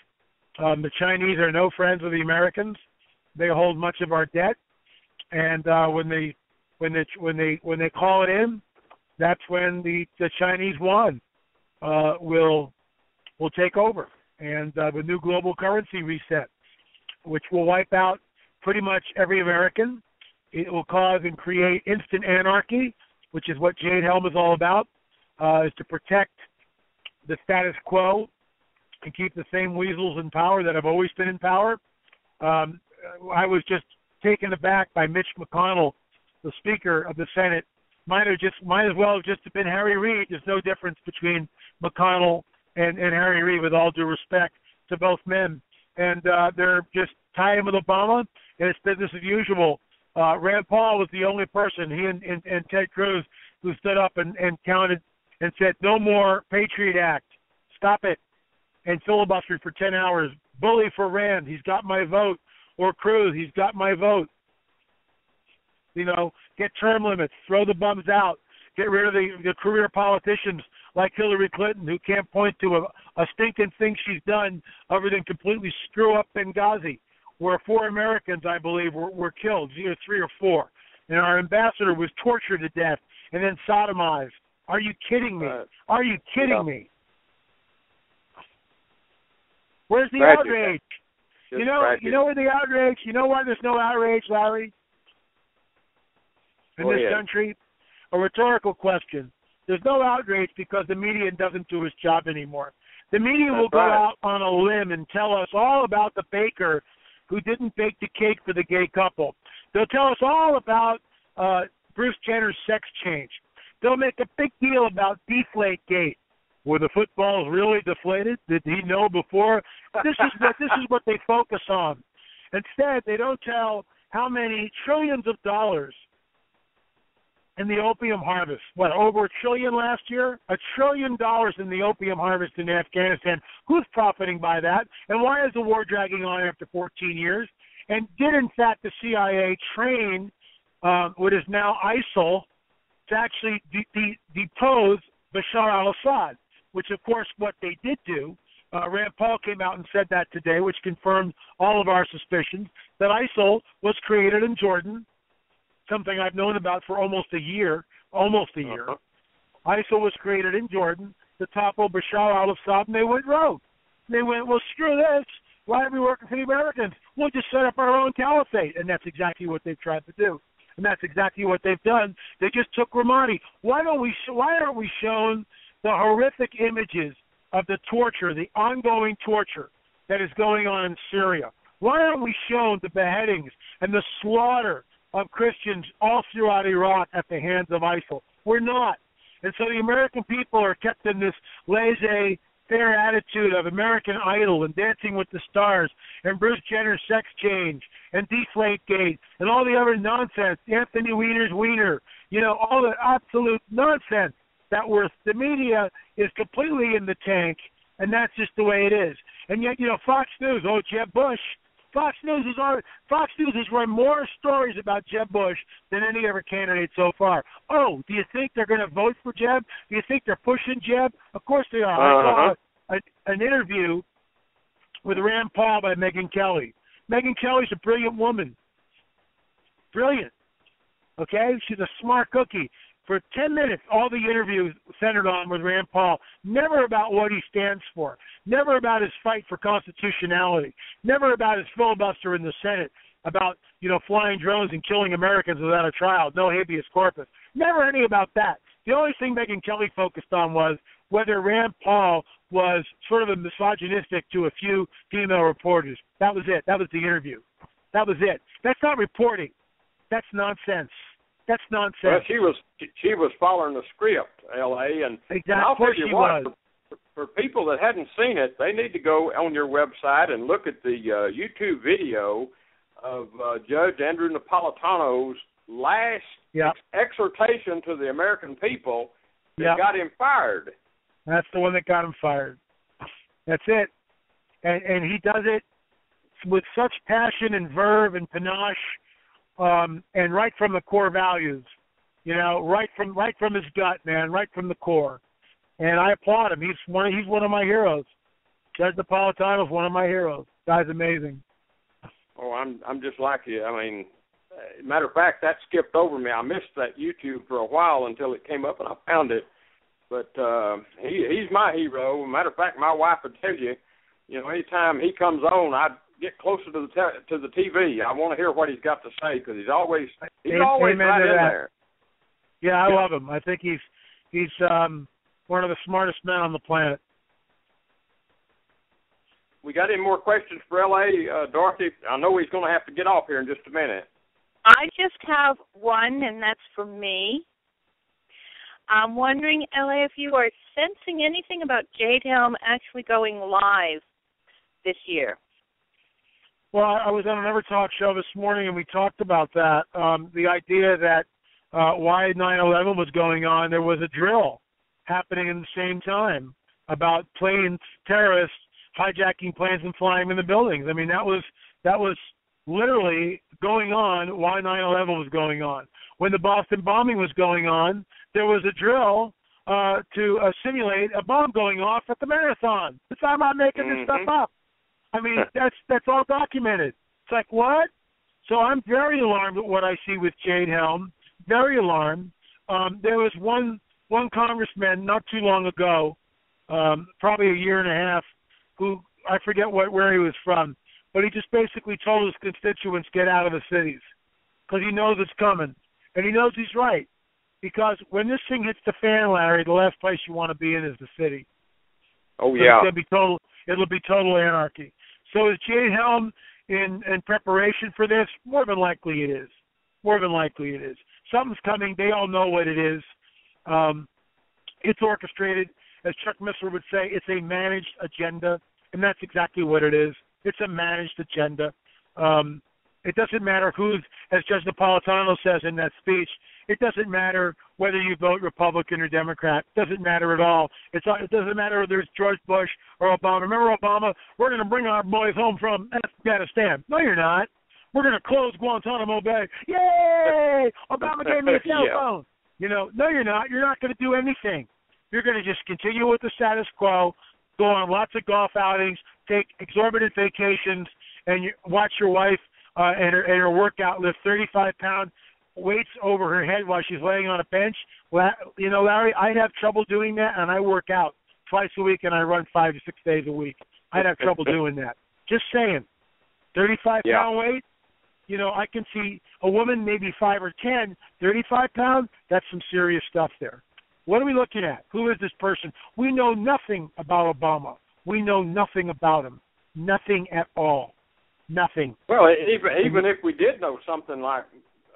The Chinese are no friends of the Americans. They hold much of our debt, and when they call it in, that's when the Chinese yuan will take over, and the new global currency reset, which will wipe out pretty much every American. It will cause and create instant anarchy, which is what Jade Helm is all about, is to protect the status quo and keep the same weasels in power that have always been in power. I was just taken aback by Mitch McConnell, the Speaker of the Senate. Might as well have just been Harry Reid. There's no difference between McConnell and Harry Reid, with all due respect to both men. And they're just tying with Obama, and it's business as usual. Rand Paul was the only person, he and Ted Cruz, who stood up and counted and said, no more Patriot Act. Stop it. And filibustered for 10 hours. Bully for Rand. He's got my vote. Or Cruz. He's got my vote. You know, get term limits. Throw the bums out. Get rid of the career politicians like Hillary Clinton, who can't point to a stinking thing she's done other than completely screw up Benghazi, where 4 Americans, I believe, were killed, either 3 or 4. And our ambassador was tortured to death and then sodomized. Are you kidding me? Are you kidding me? Where's the outrage? You know where the outrage? You know why there's no outrage, Larry? In this country? A rhetorical question. There's no outrage because the media doesn't do its job anymore. The media will go out on a limb and tell us all about the baker who didn't bake the cake for the gay couple. They'll tell us all about Bruce Jenner's sex change. They'll make a big deal about Deflategate. Were the footballs really deflated? Did he know before? This is what they focus on. Instead, they don't tell how many trillions of dollars in the opium harvest. What, over $1 trillion last year? $1 trillion in the opium harvest in Afghanistan. Who's profiting by that? And why is the war dragging on after 14 years? And did, in fact, the CIA train what is now ISIL to actually depose Bashar al-Assad, which, of course, what they did do. Rand Paul came out and said that today, which confirmed all of our suspicions, that ISIL was created in Jordan, something I've known about for almost a year. ISIL was created in Jordan to topple Bashar al-Assad, and they went rogue. They went, well, screw this. Why are we working for the Americans? We'll just set up our own caliphate. And that's exactly what they've tried to do. And that's exactly what they've done. They just took Ramadi. Why aren't we shown the horrific images of the torture, the ongoing torture that is going on in Syria? Why aren't we shown the beheadings and the slaughter of Christians all throughout Iraq at the hands of ISIL? We're not. And so the American people are kept in this laissez-faire attitude of American Idol and Dancing with the Stars and Bruce Jenner's sex change and Deflategate and all the other nonsense, Anthony Weiner's Wiener, all the absolute nonsense that the media is completely in the tank, and that's just the way it is. And yet, Fox News, Jeb Bush. Fox News has run more stories about Jeb Bush than any other candidate so far. Oh, do you think they're going to vote for Jeb? Do you think they're pushing Jeb? Of course they are. I saw an interview with Rand Paul by Megyn Kelly. Megyn Kelly's a brilliant woman. Brilliant. Okay? She's a smart cookie. For 10 minutes, all the interviews centered on with Rand Paul, never about what he stands for, never about his fight for constitutionality, never about his filibuster in the Senate, about, flying drones and killing Americans without a trial, no habeas corpus. Never any about that. The only thing Megyn Kelly focused on was whether Rand Paul was sort of misogynistic to a few female reporters. That was it. That was the interview. That was it. That's not reporting. That's nonsense. That's nonsense. Well, she was following the script, L.A., and exactly. I'll tell you what, was. For people that hadn't seen it, they need to go on your website and look at the YouTube video of Judge Andrew Napolitano's last exhortation to the American people that got him fired. That's the one that got him fired. That's it. And he does it with such passion and verve and panache, and right from the core values, right from his gut, man, right from the core. And I applaud him. He's one of my heroes. Judge Napolitano is one of my heroes. Guy's amazing. Oh, I'm just like you. I mean, matter of fact, that skipped over me. I missed that YouTube for a while until it came up and I found it. But he's my hero. Matter of fact, my wife would tell you, anytime he comes on, I get closer to the TV. I want to hear what he's got to say because he's always right in there. Yeah, I love him. I think he's one of the smartest men on the planet. We got any more questions for L.A., Dorothy? I know he's going to have to get off here in just a minute. I just have one, and that's for me. I'm wondering, L.A., if you are sensing anything about Jade Helm actually going live this year. Well, I was on a Never Talk show this morning, and we talked about that. The idea that why 9/11 was going on, there was a drill happening at the same time about planes, terrorists hijacking planes and flying in the buildings. I mean, that was literally going on while 9/11 was going on. When the Boston bombing was going on, there was a drill to simulate a bomb going off at the marathon. I'm not making this stuff up. I mean, that's all documented. It's like, what? So I'm very alarmed at what I see with Jade Helm. Very alarmed. There was one congressman not too long ago, probably a year and a half, who I forget where he was from, but he just basically told his constituents, get out of the cities, because he knows it's coming. And he knows he's right, because when this thing hits the fan, Larry, the last place you want to be in is the city. Oh, yeah. It'll be total anarchy. So is Jade Helm in preparation for this? More than likely it is. More than likely it is. Something's coming. They all know what it is. It's orchestrated. As Chuck Missler would say, it's a managed agenda, and that's exactly what it is. It's a managed agenda. It doesn't matter who's, as Judge Napolitano says in that speech, it doesn't matter whether you vote Republican or Democrat. It doesn't matter at all. It doesn't matter whether it's George Bush or Obama. Remember Obama? We're going to bring our boys home from Afghanistan. No, you're not. We're going to close Guantanamo Bay. Yay! Obama gave me a cell phone. No, you're not. You're not going to do anything. You're going to just continue with the status quo, go on lots of golf outings, take exorbitant vacations, and watch your wife and her workout lift 35-pound weights over her head while she's laying on a bench. Larry, I'd have trouble doing that, and I work out twice a week, and I run 5 to 6 days a week. I'd have trouble doing that. Just saying. 35-pound weight, I can see a woman, maybe 5 or 10, 35 pounds, that's some serious stuff there. What are we looking at? Who is this person? We know nothing about Obama. We know nothing about him. Nothing at all. Nothing. Well, even if we did know something like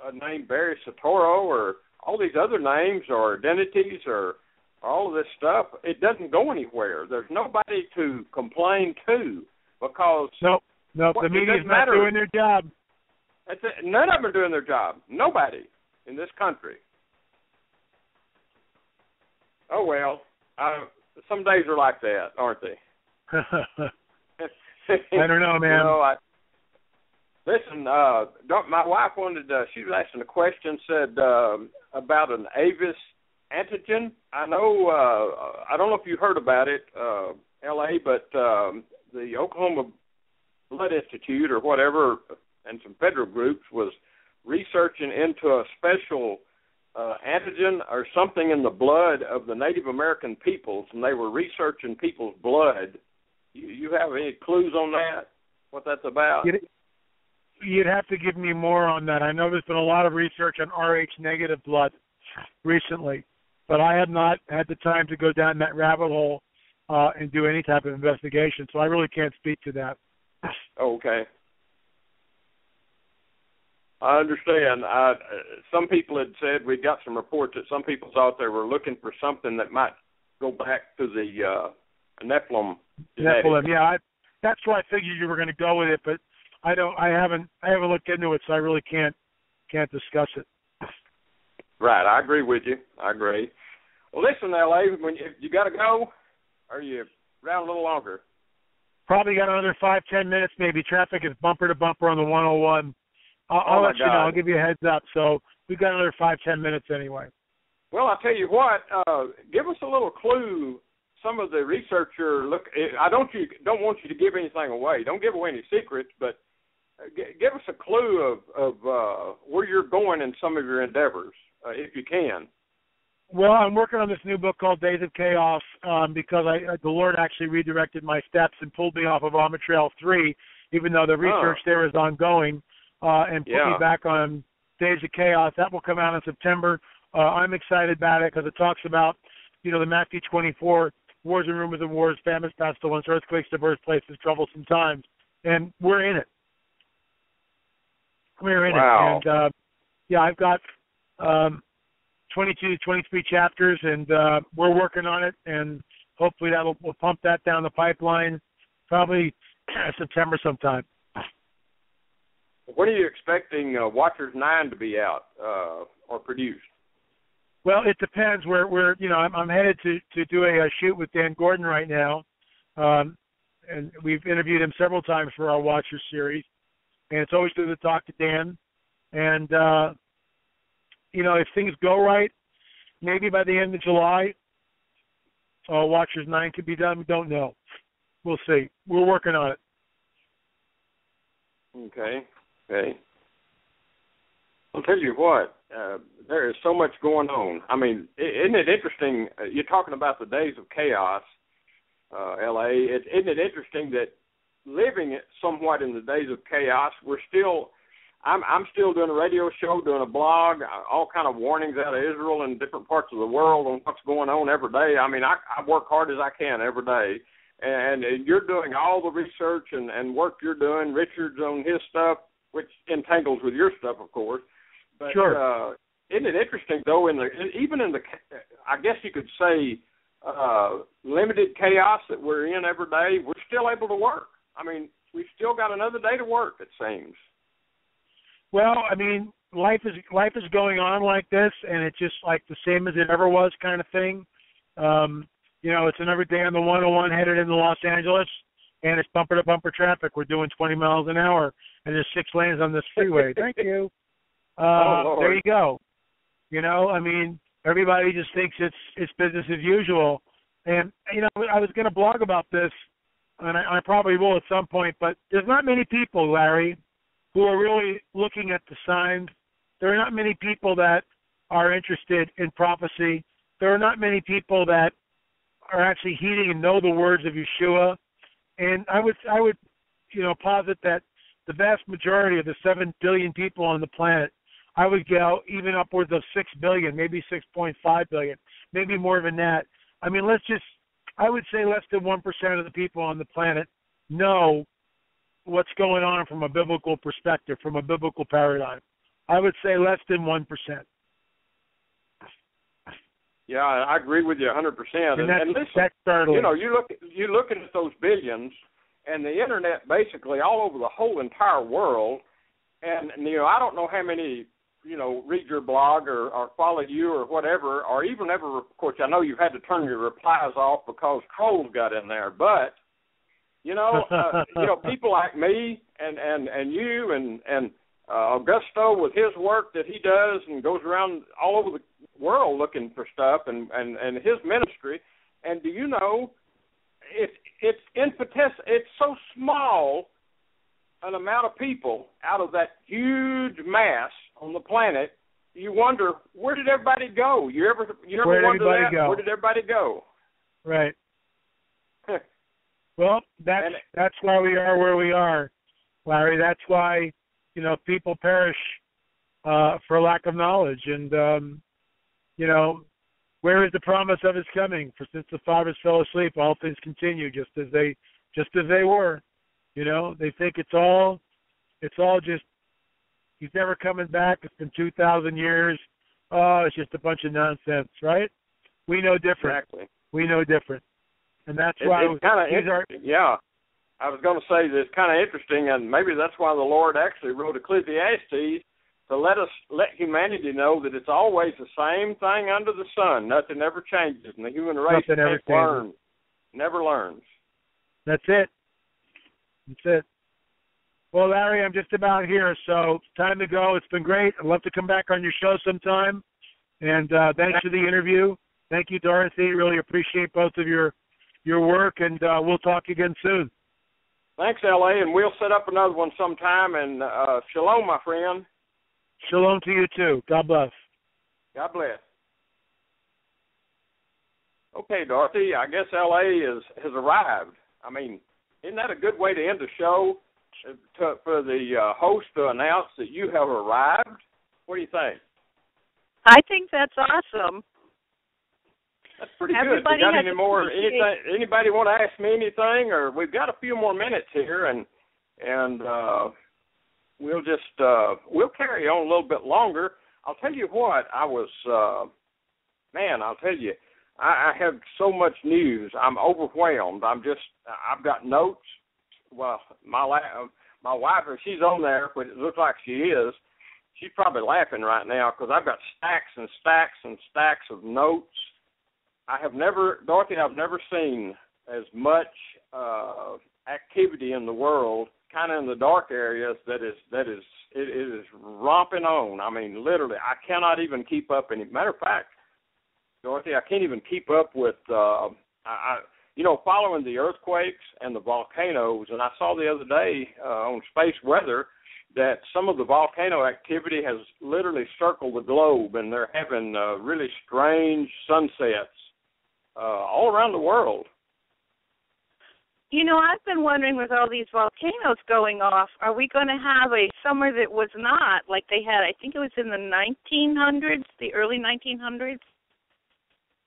a name Barry Soetoro or all these other names or identities or all of this stuff, it doesn't go anywhere. There's nobody to complain to because... No, the media's not doing their job. None of them are doing their job. Nobody in this country. Oh, well, some days are like that, aren't they? I don't know, man. Listen, my wife she was asking a question, said about an Avis antigen. I know, I don't know if you heard about it, L.A., but the Oklahoma Blood Institute or whatever and some federal groups was researching into a special antigen or something in the blood of the Native American peoples, and they were researching people's blood. You have any clues on that, what that's about? You'd have to give me more on that. I know there's been a lot of research on Rh-negative blood recently, but I have not had the time to go down that rabbit hole and do any type of investigation. So I really can't speak to that. Okay. I understand. Some people had said, we got some reports that some people thought they were looking for something that might go back to the Nephilim. Nephilim, yeah. That's why I figured you were going to go with it, but I haven't looked into it, so I really can't discuss it. Right, I agree with you. I agree. Well, listen, L.A., when you got to go, or are you around a little longer? Probably got another 5-10 minutes, maybe. Traffic is bumper to bumper on the 101. I'll let you know. I'll give you a heads up. So we've got another 5-10 minutes anyway. Well, I'll tell you what. Give us a little clue. Some of the researcher I don't want you to give anything away. Don't give away any secrets, but give us a clue of where you're going in some of your endeavors, if you can. Well, I'm working on this new book called Days of Chaos because the Lord actually redirected my steps and pulled me off of Alma Trail 3, even though the research there is ongoing, and put me back on Days of Chaos. That will come out in September. I'm excited about it because it talks about, the Matthew 24, wars and rumors of wars, famines, pestilence, earthquakes, diverse places, troublesome times. And we're in it. We're in it. And, I've got 22, 23 chapters, and we're working on it, and hopefully we'll pump that down the pipeline probably September sometime. When are you expecting Watchers 9 to be out or produced? Well, it depends. I'm headed to do a shoot with Dan Gordon right now, and we've interviewed him several times for our Watchers series, and it's always good to talk to Dan. And if things go right, maybe by the end of July, Watchers 9 could be done. We don't know. We'll see. We're working on it. Okay. I'll tell you what, there is so much going on. I mean, isn't it interesting? You're talking about the days of chaos, L.A. Isn't it interesting that living somewhat in the days of chaos, I'm still doing a radio show, doing a blog, all kind of warnings out of Israel and different parts of the world on what's going on every day. I mean, I work hard as I can every day. And you're doing all the research and work you're doing. Richard's on his stuff, which entangles with your stuff, of course. But sure. Isn't it interesting, though, even in the, I guess you could say, limited chaos that we're in every day, we're still able to work. I mean, we've still got another day to work, it seems. Well, I mean, life is going on like this, and it's just like the same as it ever was kind of thing. It's another day on the 101 headed into Los Angeles, and it's bumper-to-bumper traffic. We're doing 20 miles an hour, and there's 6 lanes on this freeway. Thank you. There you go. I mean, everybody just thinks it's business as usual. And, I was going to blog about this, and I probably will at some point, but there's not many people, Larry, who are really looking at the signs. There are not many people that are interested in prophecy. There are not many people that are actually heeding and know the words of Yeshua. And I would posit that the vast majority of the 7 billion people on the planet, I would go even upwards of 6 billion, maybe 6.5 billion, maybe more than that. I mean, I would say less than 1% of the people on the planet know what's going on from a biblical perspective, from a biblical paradigm. I would say less than 1%. Yeah, I agree with you 100%. And listen, that's startling. you're looking at those billions, and the internet basically all over the whole entire world. And I don't know how many read your blog or follow you or whatever, or even ever. Of course, I know you've had to turn your replies off because trolls got in there, but. People like me and you and Augusto with his work that he does and goes around all over the world looking for stuff and his ministry. And do you know, it's infinitesimal. It's so small an amount of people out of that huge mass on the planet. You wonder, where did everybody go? You ever wonder that? Go? Where did everybody go? Right. Well, that's why we are where we are, Larry. That's why, people perish for lack of knowledge. And, where is the promise of his coming? For since the fathers fell asleep, all things continue just as they were. You know, they think it's all just, he's never coming back. It's been 2,000 years. Oh, it's just a bunch of nonsense, right? We know different. Exactly. We know different, and that's why it's kind of yeah. I was going to say that it's kind of interesting, and maybe that's why the Lord actually wrote Ecclesiastes to let humanity know that it's always the same thing under the sun. Nothing ever changes, and the human race never learns. That's it. That's it. Well, Larry, I'm just about here, so time to go. It's been great. I'd love to come back on your show sometime. And thanks for the interview. Thank you, Dorothy. Really appreciate both of your work, and we'll talk again soon. Thanks, L.A., and we'll set up another one sometime. And shalom, my friend. Shalom to you, too. God bless. God bless. Okay, Dorothy, I guess L.A. has arrived. I mean, isn't that a good way to end the show, for the host to announce that you have arrived? What do you think? I think that's awesome. That's pretty good. You got any more? Anybody want to ask me anything? Or we've got a few more minutes here, and we'll just we'll carry on a little bit longer. I'll tell you what. I'll tell you, I have so much news. I'm overwhelmed. I've got notes. Well, my wife, if she's on there, but it looks like she is, she's probably laughing right now because I've got stacks and stacks and stacks of notes. Dorothy, I've never seen as much activity in the world, kind of in the dark areas, it is romping on. I mean, literally, I cannot even keep up. Matter of fact, Dorothy, I can't even keep up with, following the earthquakes and the volcanoes. And I saw the other day on Space Weather that some of the volcano activity has literally circled the globe, and they're having really strange sunsets all around the world. You know, I've been wondering, with all these volcanoes going off, are we going to have a summer that was not like they had, I think it was in the 1900s, the early 1900s,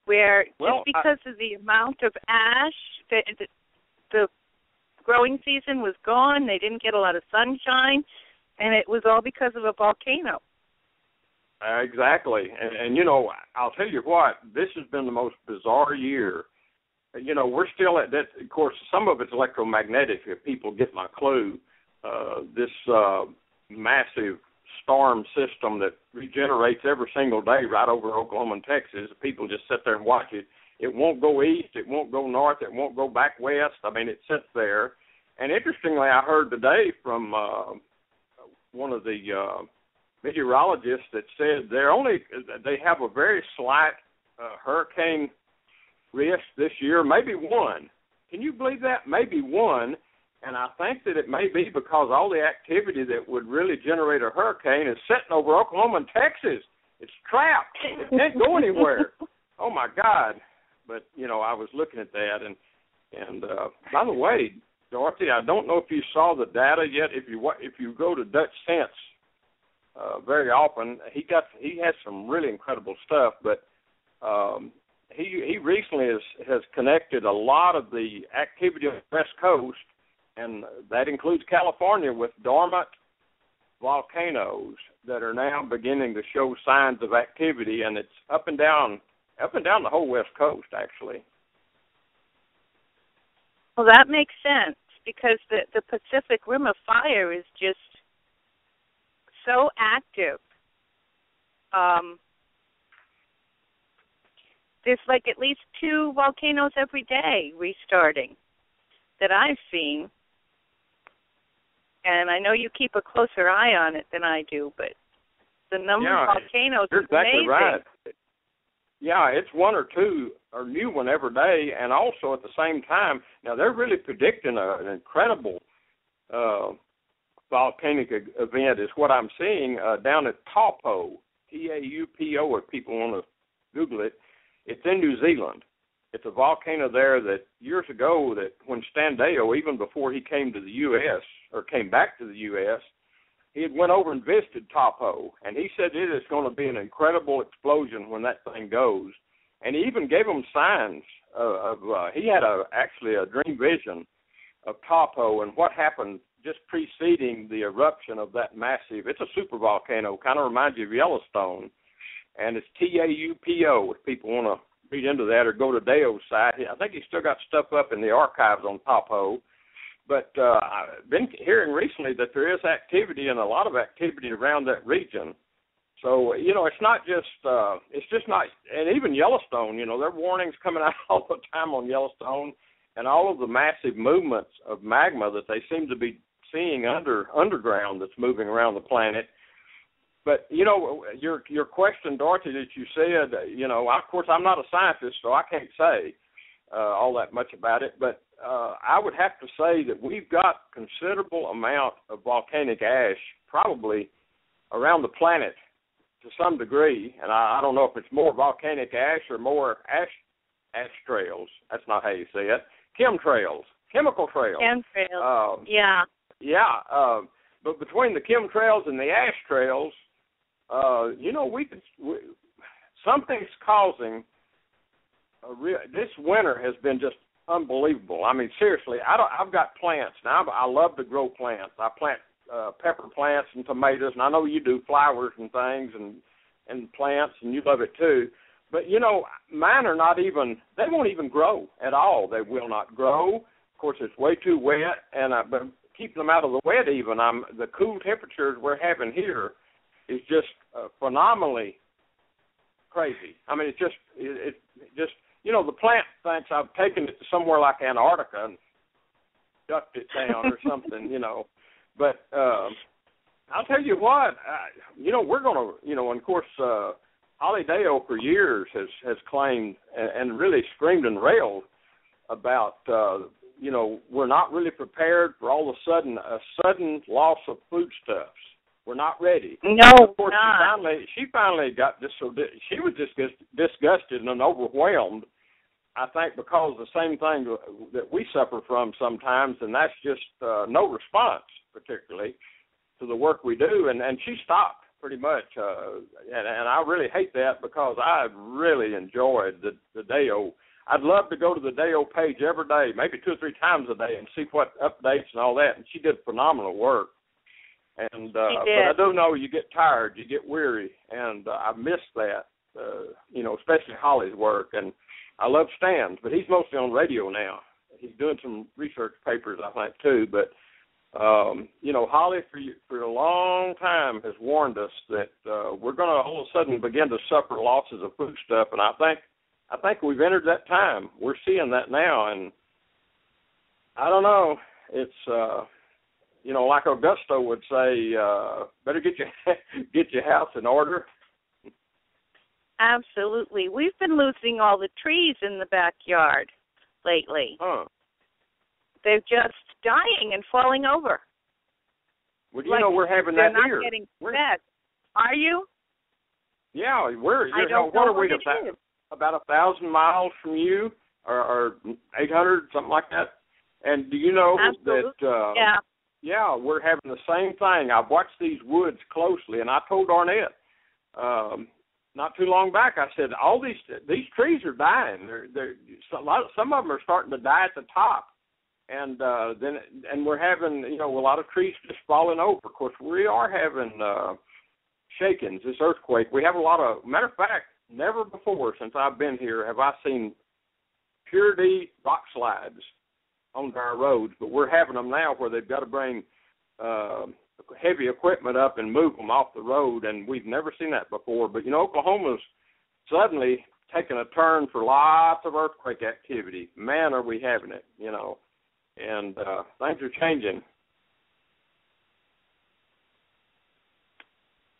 where because of the amount of ash, the growing season was gone, they didn't get a lot of sunshine, and it was all because of a volcano. Exactly. And, I'll tell you what, this has been the most bizarre year. We're still at that. Of course, some of it's electromagnetic, if people get my clue. This massive storm system that regenerates every single day right over Oklahoma and Texas. People just sit there and watch it. It won't go east. It won't go north. It won't go back west. I mean, it sits there. And interestingly, I heard today from one of the meteorologists that said they have a very slight hurricane risk this year, maybe one. Can you believe that? Maybe one. And I think that it may be because all the activity that would really generate a hurricane is sitting over Oklahoma and Texas. It's trapped. It can't go anywhere. Oh, my God. But, I was looking at that. And by the way, Dorothy, I don't know if you saw the data yet. If you go to Dutch Sense very often, he has some really incredible stuff. But he recently has connected a lot of the activity on the West Coast, and that includes California, with dormant volcanoes that are now beginning to show signs of activity, and it's up and down the whole West Coast, actually. Well, that makes sense, because the Pacific Rim of Fire is just so active. There's like at least 2 volcanoes every day restarting that I've seen. And I know you keep a closer eye on it than I do, but the number of volcanoes is amazing. Exactly right. Yeah, it's 1 or 2 or new one every day, and also at the same time, now they're really predicting an incredible volcanic event is what I'm seeing down at Taupo, T-A-U-P-O, if people want to Google it. It's in New Zealand. It's a volcano there that years ago, that when Standeo, even before he came to the U.S. or came back to the U.S., he had went over and visited Taupo, and he said it is going to be an incredible explosion when that thing goes. and he even gave them signs he had actually a dream vision of Taupo and what happened just preceding the eruption of that massive, it's a super volcano, kind of reminds you of Yellowstone, and it's Taupo, if people want to read into that or go to Deo's site. I think he's still got stuff up in the archives on Taupo, but I've been hearing recently that there is activity and a lot of activity around that region. So, it's not just, it's just not, and even Yellowstone, there are warnings coming out all the time on Yellowstone and all of the massive movements of magma that they seem to be seeing underground that's moving around the planet. But, your question, Dorothy, that you said, of course, I'm not a scientist, so I can't say all that much about it, but I would have to say that we've got considerable amount of volcanic ash probably around the planet to some degree, and I don't know if it's more volcanic ash or more ash trails. That's not how you say it. Chemtrails, chemical trails. Chemtrails, yeah. Yeah, but between the chemtrails and the ash trails, something's causing this winter has been just unbelievable. I mean, seriously, I've got plants. Now, I love to grow plants. I plant pepper plants and tomatoes, and I know you do flowers and things and plants, and you love it too. But, mine are not even, they won't even grow at all. They will not grow. Of course, it's way too wet, but keep them out of the wet even. The cool temperatures we're having here is just phenomenally crazy. I mean, it's just, the plant thinks I've taken it to somewhere like Antarctica and ducked it down or something, But I'll tell you what, we're going to, and of course, Holly Dale for years has claimed and really screamed and railed about, we're not really prepared for all of a sudden loss of foodstuffs. We're not ready. No, of course, not. She finally got this, so she was just disgusted and overwhelmed, I think, because of the same thing that we suffer from sometimes, and that's just no response, particularly, to the work we do. And she stopped pretty much, and I really hate that because I really enjoyed the Deo. I'd love to go to the Deo page every day, maybe 2 or 3 times a day, and see what updates and all that. And she did phenomenal work. And but I do know you get tired, you get weary, and I miss that, especially Holly's work. And I love Stan's, but he's mostly on radio now. He's doing some research papers, I think, too. But, Holly, for a long time, has warned us that we're going to all of a sudden begin to suffer losses of food stuff. And I think we've entered that time. We're seeing that now. And I don't know. It's, like Augusto would say, better get your house in order. Absolutely. We've been losing all the trees in the backyard lately. Huh. They're just dying and falling over. Well, we're having that here. They're not getting fed. Are you? Yeah, we're. I don't what know are we about 1,000 miles from you, or 800, something like that? And do you know Absolutely. that? Yeah. Yeah, we're having the same thing. I've watched these woods closely, and I told Arnett not too long back. I said all these trees are dying. Some of them are starting to die at the top, and we're having a lot of trees just falling over. Of course, we are having shakings, this earthquake. We have a lot of. Matter of fact, never before since I've been here have I seen purity rock slides onto our roads, but we're having them now where they've got to bring heavy equipment up and move them off the road, and we've never seen that before. But, Oklahoma's suddenly taken a turn for lots of earthquake activity. Man, are we having it, and things are changing.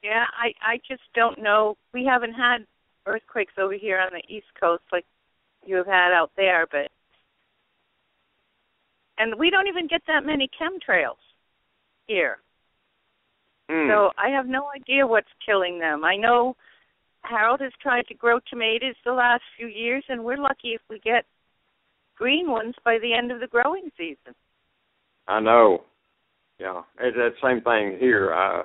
Yeah, I just don't know. We haven't had earthquakes over here on the East Coast like you have had out there, and we don't even get that many chemtrails here. So I have no idea what's killing them. I know Harold has tried to grow tomatoes the last few years, and we're lucky if we get green ones by the end of the growing season. I know. Yeah, it's that same thing here.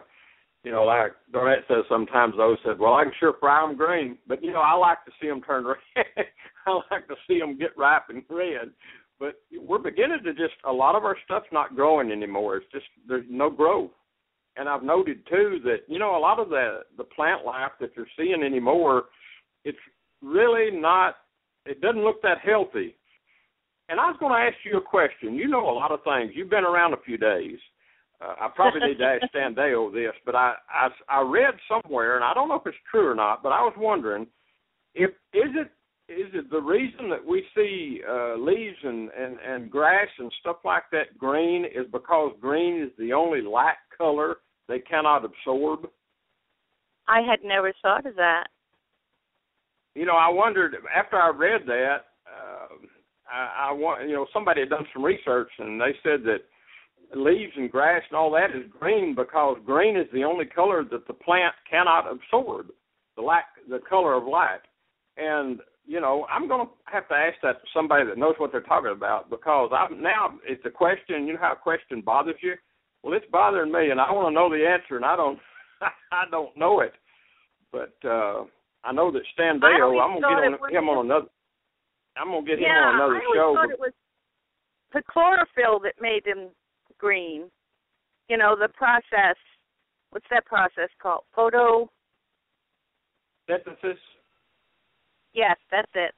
like Dorette says sometimes, those said, well, I can sure fry them green, but, I like to see them turn red. I like to see them get ripe and red. But we're beginning to a lot of our stuff's not growing anymore. It's just, there's no growth. And I've noted, too, that, a lot of the plant life that you're seeing anymore, it's really not, it doesn't look that healthy. And I was going to ask you a question. You know a lot of things. You've been around a few days. I probably need to ask Standeo this, but I read somewhere, and I don't know if it's true or not, but I was wondering, is it the reason that we see leaves and grass and stuff like that green is because green is the only light color they cannot absorb? I had never thought of that. I wondered, after I read that, somebody had done some research, and they said that leaves and grass and all that is green because green is the only color that the plant cannot absorb, the color of light. And, I'm going to have to ask that to somebody that knows what they're talking about, because now it's a question. You know how a question bothers you? Well, it's bothering me, and I want to know the answer, and I don't know it. But I know that Standeo, I'm going to get him on another. I'm going to get him on another show. I thought it was the chlorophyll that made them green. The process. What's that process called? Photosynthesis? Yes, that's it.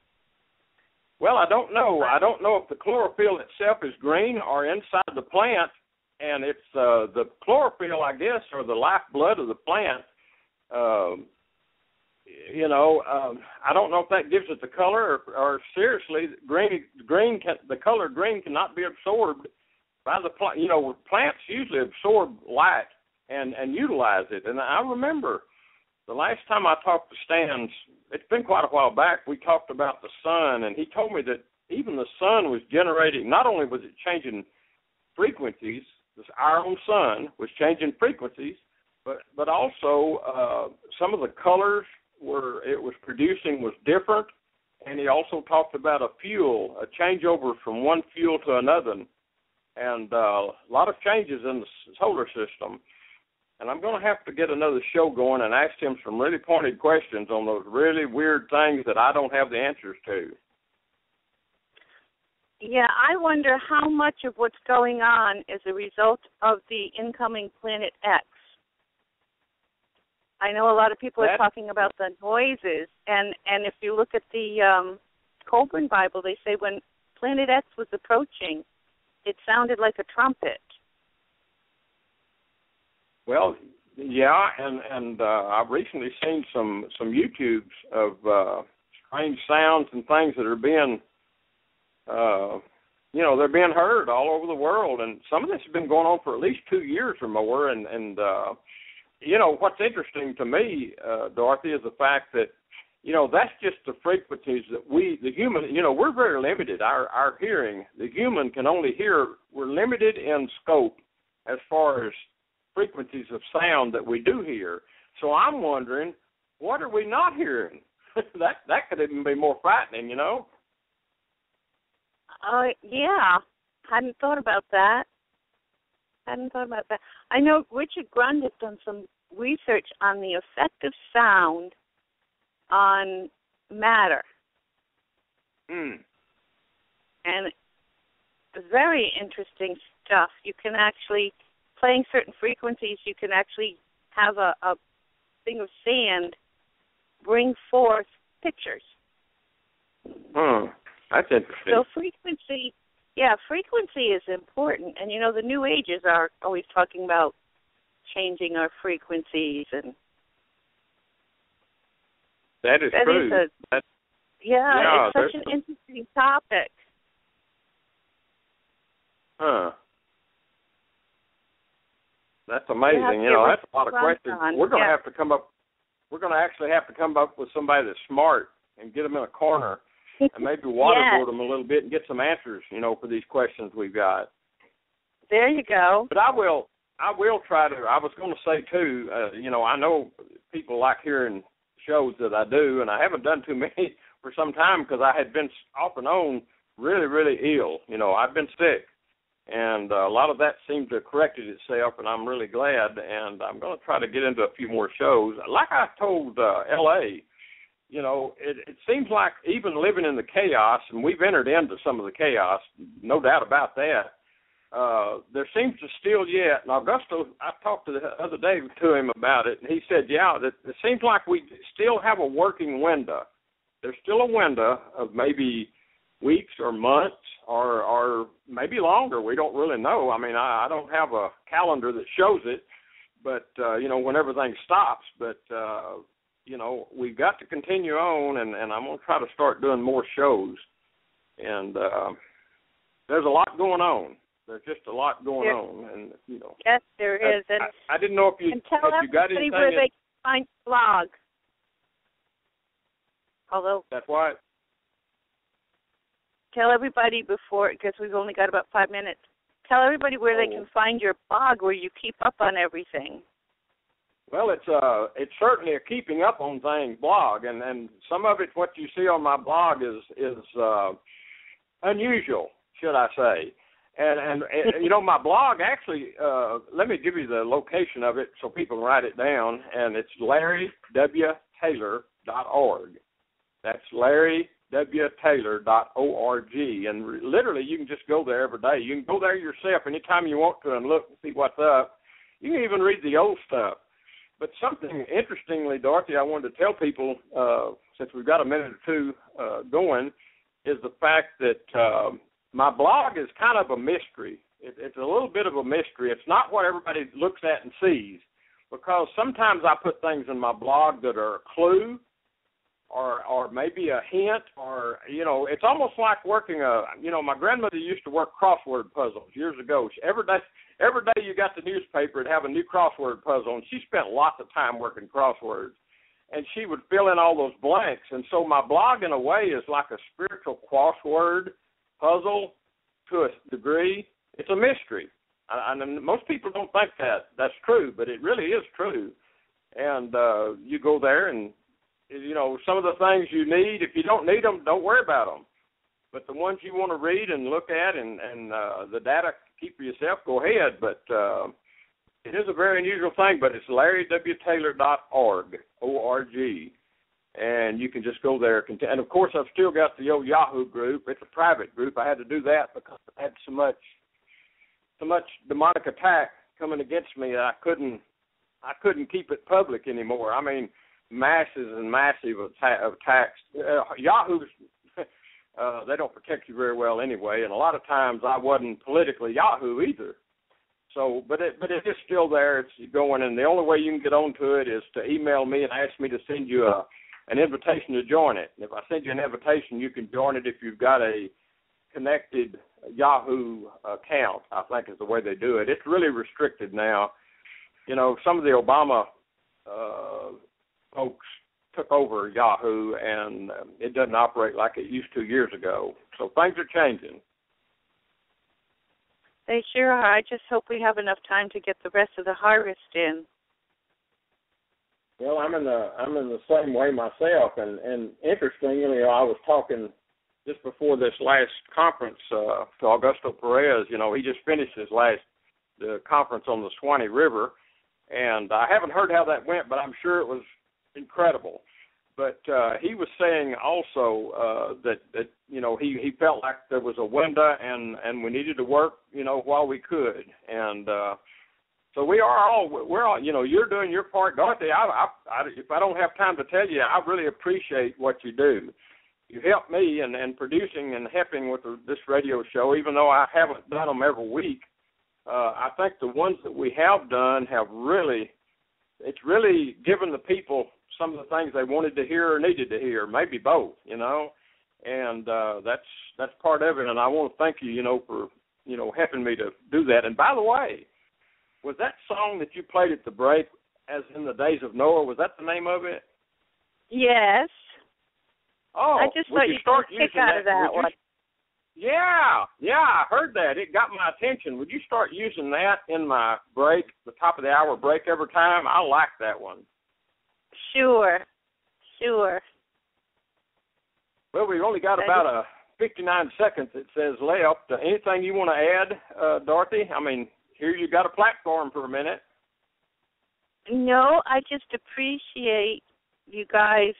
Well, I don't know. I don't know if the chlorophyll itself is green or inside the plant, and it's the chlorophyll, I guess, or the lifeblood of the plant. I don't know if that gives it the color, or seriously, the color green cannot be absorbed by the plant. Plants usually absorb light and utilize it. And I remember the last time I talked to Stans, it's been quite a while back, we talked about the sun, and he told me that even the sun was generating, not only was it changing frequencies, our own sun was changing frequencies, but also some of the colors it was producing was different, and he also talked about a changeover from one fuel to another, and a lot of changes in the solar system. And I'm going to have to get another show going and ask him some really pointed questions on those really weird things that I don't have the answers to. Yeah, I wonder how much of what's going on is a result of the incoming Planet X. I know a lot of people are talking about the noises, and if you look at the Colburn Bible, they say when Planet X was approaching, it sounded like a trumpet. Well, yeah, and I've recently seen some YouTubes of strange sounds and things that are being, they're being heard all over the world, and some of this has been going on for at least 2 years or more, and what's interesting to me, Dorothy, is the fact that, that's just the frequencies that the human, we're very limited. Our hearing, the human can only hear, we're limited in scope as far as frequencies of sound that we do hear. So I'm wondering, what are we not hearing? that could even be more frightening, Yeah, hadn't thought about that. I know Richard Grund has done some research on the effect of sound on matter. And very interesting stuff. You can actually, playing certain frequencies, you can actually have a thing of sand bring forth pictures. That's interesting. So frequency is important. And, the New Ages are always talking about changing our frequencies. And that is true. It's such an interesting topic. That's amazing. That's a lot of questions. We're going to have to come up. We're going to actually have to come up with somebody that's smart and get them in a corner and maybe waterboard them a little bit and get some answers, for these questions we've got. There you go. But I will try to. I was going to say too. I know people like hearing shows that I do, and I haven't done too many for some time because I had been off and on really, really ill. I've been sick. And a lot of that seemed to have corrected itself, and I'm really glad. And I'm going to try to get into a few more shows. Like I told L.A., you know, it seems like even living in the chaos, and we've entered into some of the chaos, no doubt about that, there seems to still yet, and Augusto, I talked the other day to him about it, and he said, yeah, that it seems like we still have a working window. There's still a window of maybe weeks or months or maybe longer. We don't really know. I mean, I don't have a calendar that shows it, but, you know, when everything stops. But, you know, we've got to continue on, and I'm going to try to start doing more shows. And there's a lot going on. There's just a lot going on. And, you know. Yes, there is. And I didn't know if you got anything. Where they can find blog. Although. That's why. Tell everybody before, because we've only got about 5 minutes. Tell everybody where they can find your blog, where you keep up on everything. Well, it's certainly a keeping up on things blog, and some of it, what you see on my blog is unusual, should I say. And you know, my blog actually, let me give you the location of it so people can write it down, and it's LarryWTaylor.org. That's LarryWTaylor.org, and literally you can just go there every day. You can go there yourself anytime you want to and look and see what's up. You can even read the old stuff. But something interestingly, Dorothy, I wanted to tell people, since we've got a minute or two going, is the fact that my blog is kind of a mystery. It's a little bit of a mystery. It's not what everybody looks at and sees, because sometimes I put things in my blog that are a clue, or maybe a hint, or, you know, it's almost like working you know, my grandmother used to work crossword puzzles years ago. Every day you got the newspaper, it'd have a new crossword puzzle, and she spent lots of time working crosswords, and she would fill in all those blanks. And so my blog, in a way, is like a spiritual crossword puzzle to a degree. It's a mystery. And most people don't think that's true, but it really is true. And you go there and, you know, some of the things you need, if you don't need them, don't worry about them. But the ones you want to read and look at and the data keep for yourself, go ahead. But it is a very unusual thing, but it's LarryWTaylor.org, O-R-G. And you can just go there. And, of course, I've still got the old Yahoo group. It's a private group. I had to do that because I had so much demonic attack coming against me that I couldn't keep it public anymore. I mean, masses and massive attacks. Yahoo's, they don't protect you very well anyway, and a lot of times I wasn't politically Yahoo either. So, but it is still there. It's going, and the only way you can get onto it is to email me and ask me to send you an invitation to join it. And if I send you an invitation, you can join it if you've got a connected Yahoo account, I think is the way they do it. It's really restricted now. You know, some of the Obama folks took over Yahoo, and it doesn't operate like it used to years ago. So things are changing. They sure are. I just hope we have enough time to get the rest of the harvest in. Well, I'm in the same way myself, and interestingly, I was talking just before this last conference to Augusto Perez. You know, he just finished the conference on the Swanee River, and I haven't heard how that went, but I'm sure it was incredible. But he was saying also that you know, he felt like there was a window and we needed to work, you know, while we could. And so we're all, you know, you're doing your part. Dorothy, if I don't have time to tell you, I really appreciate what you do. You help me in producing and helping with this radio show, even though I haven't done them every week. I think the ones that we have done it's really given the people some of the things they wanted to hear or needed to hear, maybe both, you know, and that's part of it. And I want to thank you, you know, for, you know, helping me to do that. And by the way, was that song that you played at the break, as in the days of Noah, was that the name of it? Yes. Oh, I just thought you got a kick out of that one. Yeah, I heard that. It got my attention. Would you start using that in my break, the top of the hour break every time? I like that one. Sure. Well, we've only got about 59 seconds it says left. Anything you want to add, Dorothy? I mean, here you got a platform for a minute. No, I just appreciate you guys,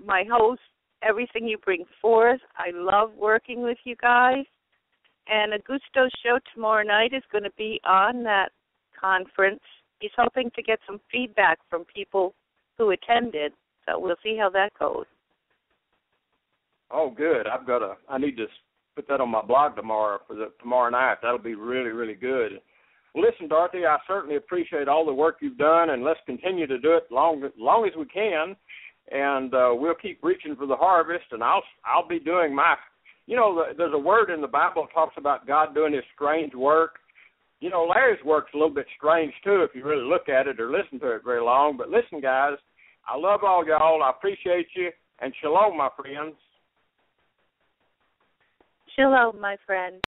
my host, everything you bring forth. I love working with you guys. And Augusto's show tomorrow night is going to be on that conference. He's hoping to get some feedback from people who attended, so we'll see how that goes. Oh, good. I need to put that on my blog tomorrow tomorrow night. That'll be really, really good. Well, listen, Dorothy, I certainly appreciate all the work you've done, and let's continue to do it long as we can. And we'll keep reaching for the harvest, and I'll be doing my. There's a word in the Bible that talks about God doing His strange work. Larry's work's a little bit strange too if you really look at it or listen to it very long. But listen, guys, I love all y'all. I appreciate you, and shalom, my friends. Shalom, my friend.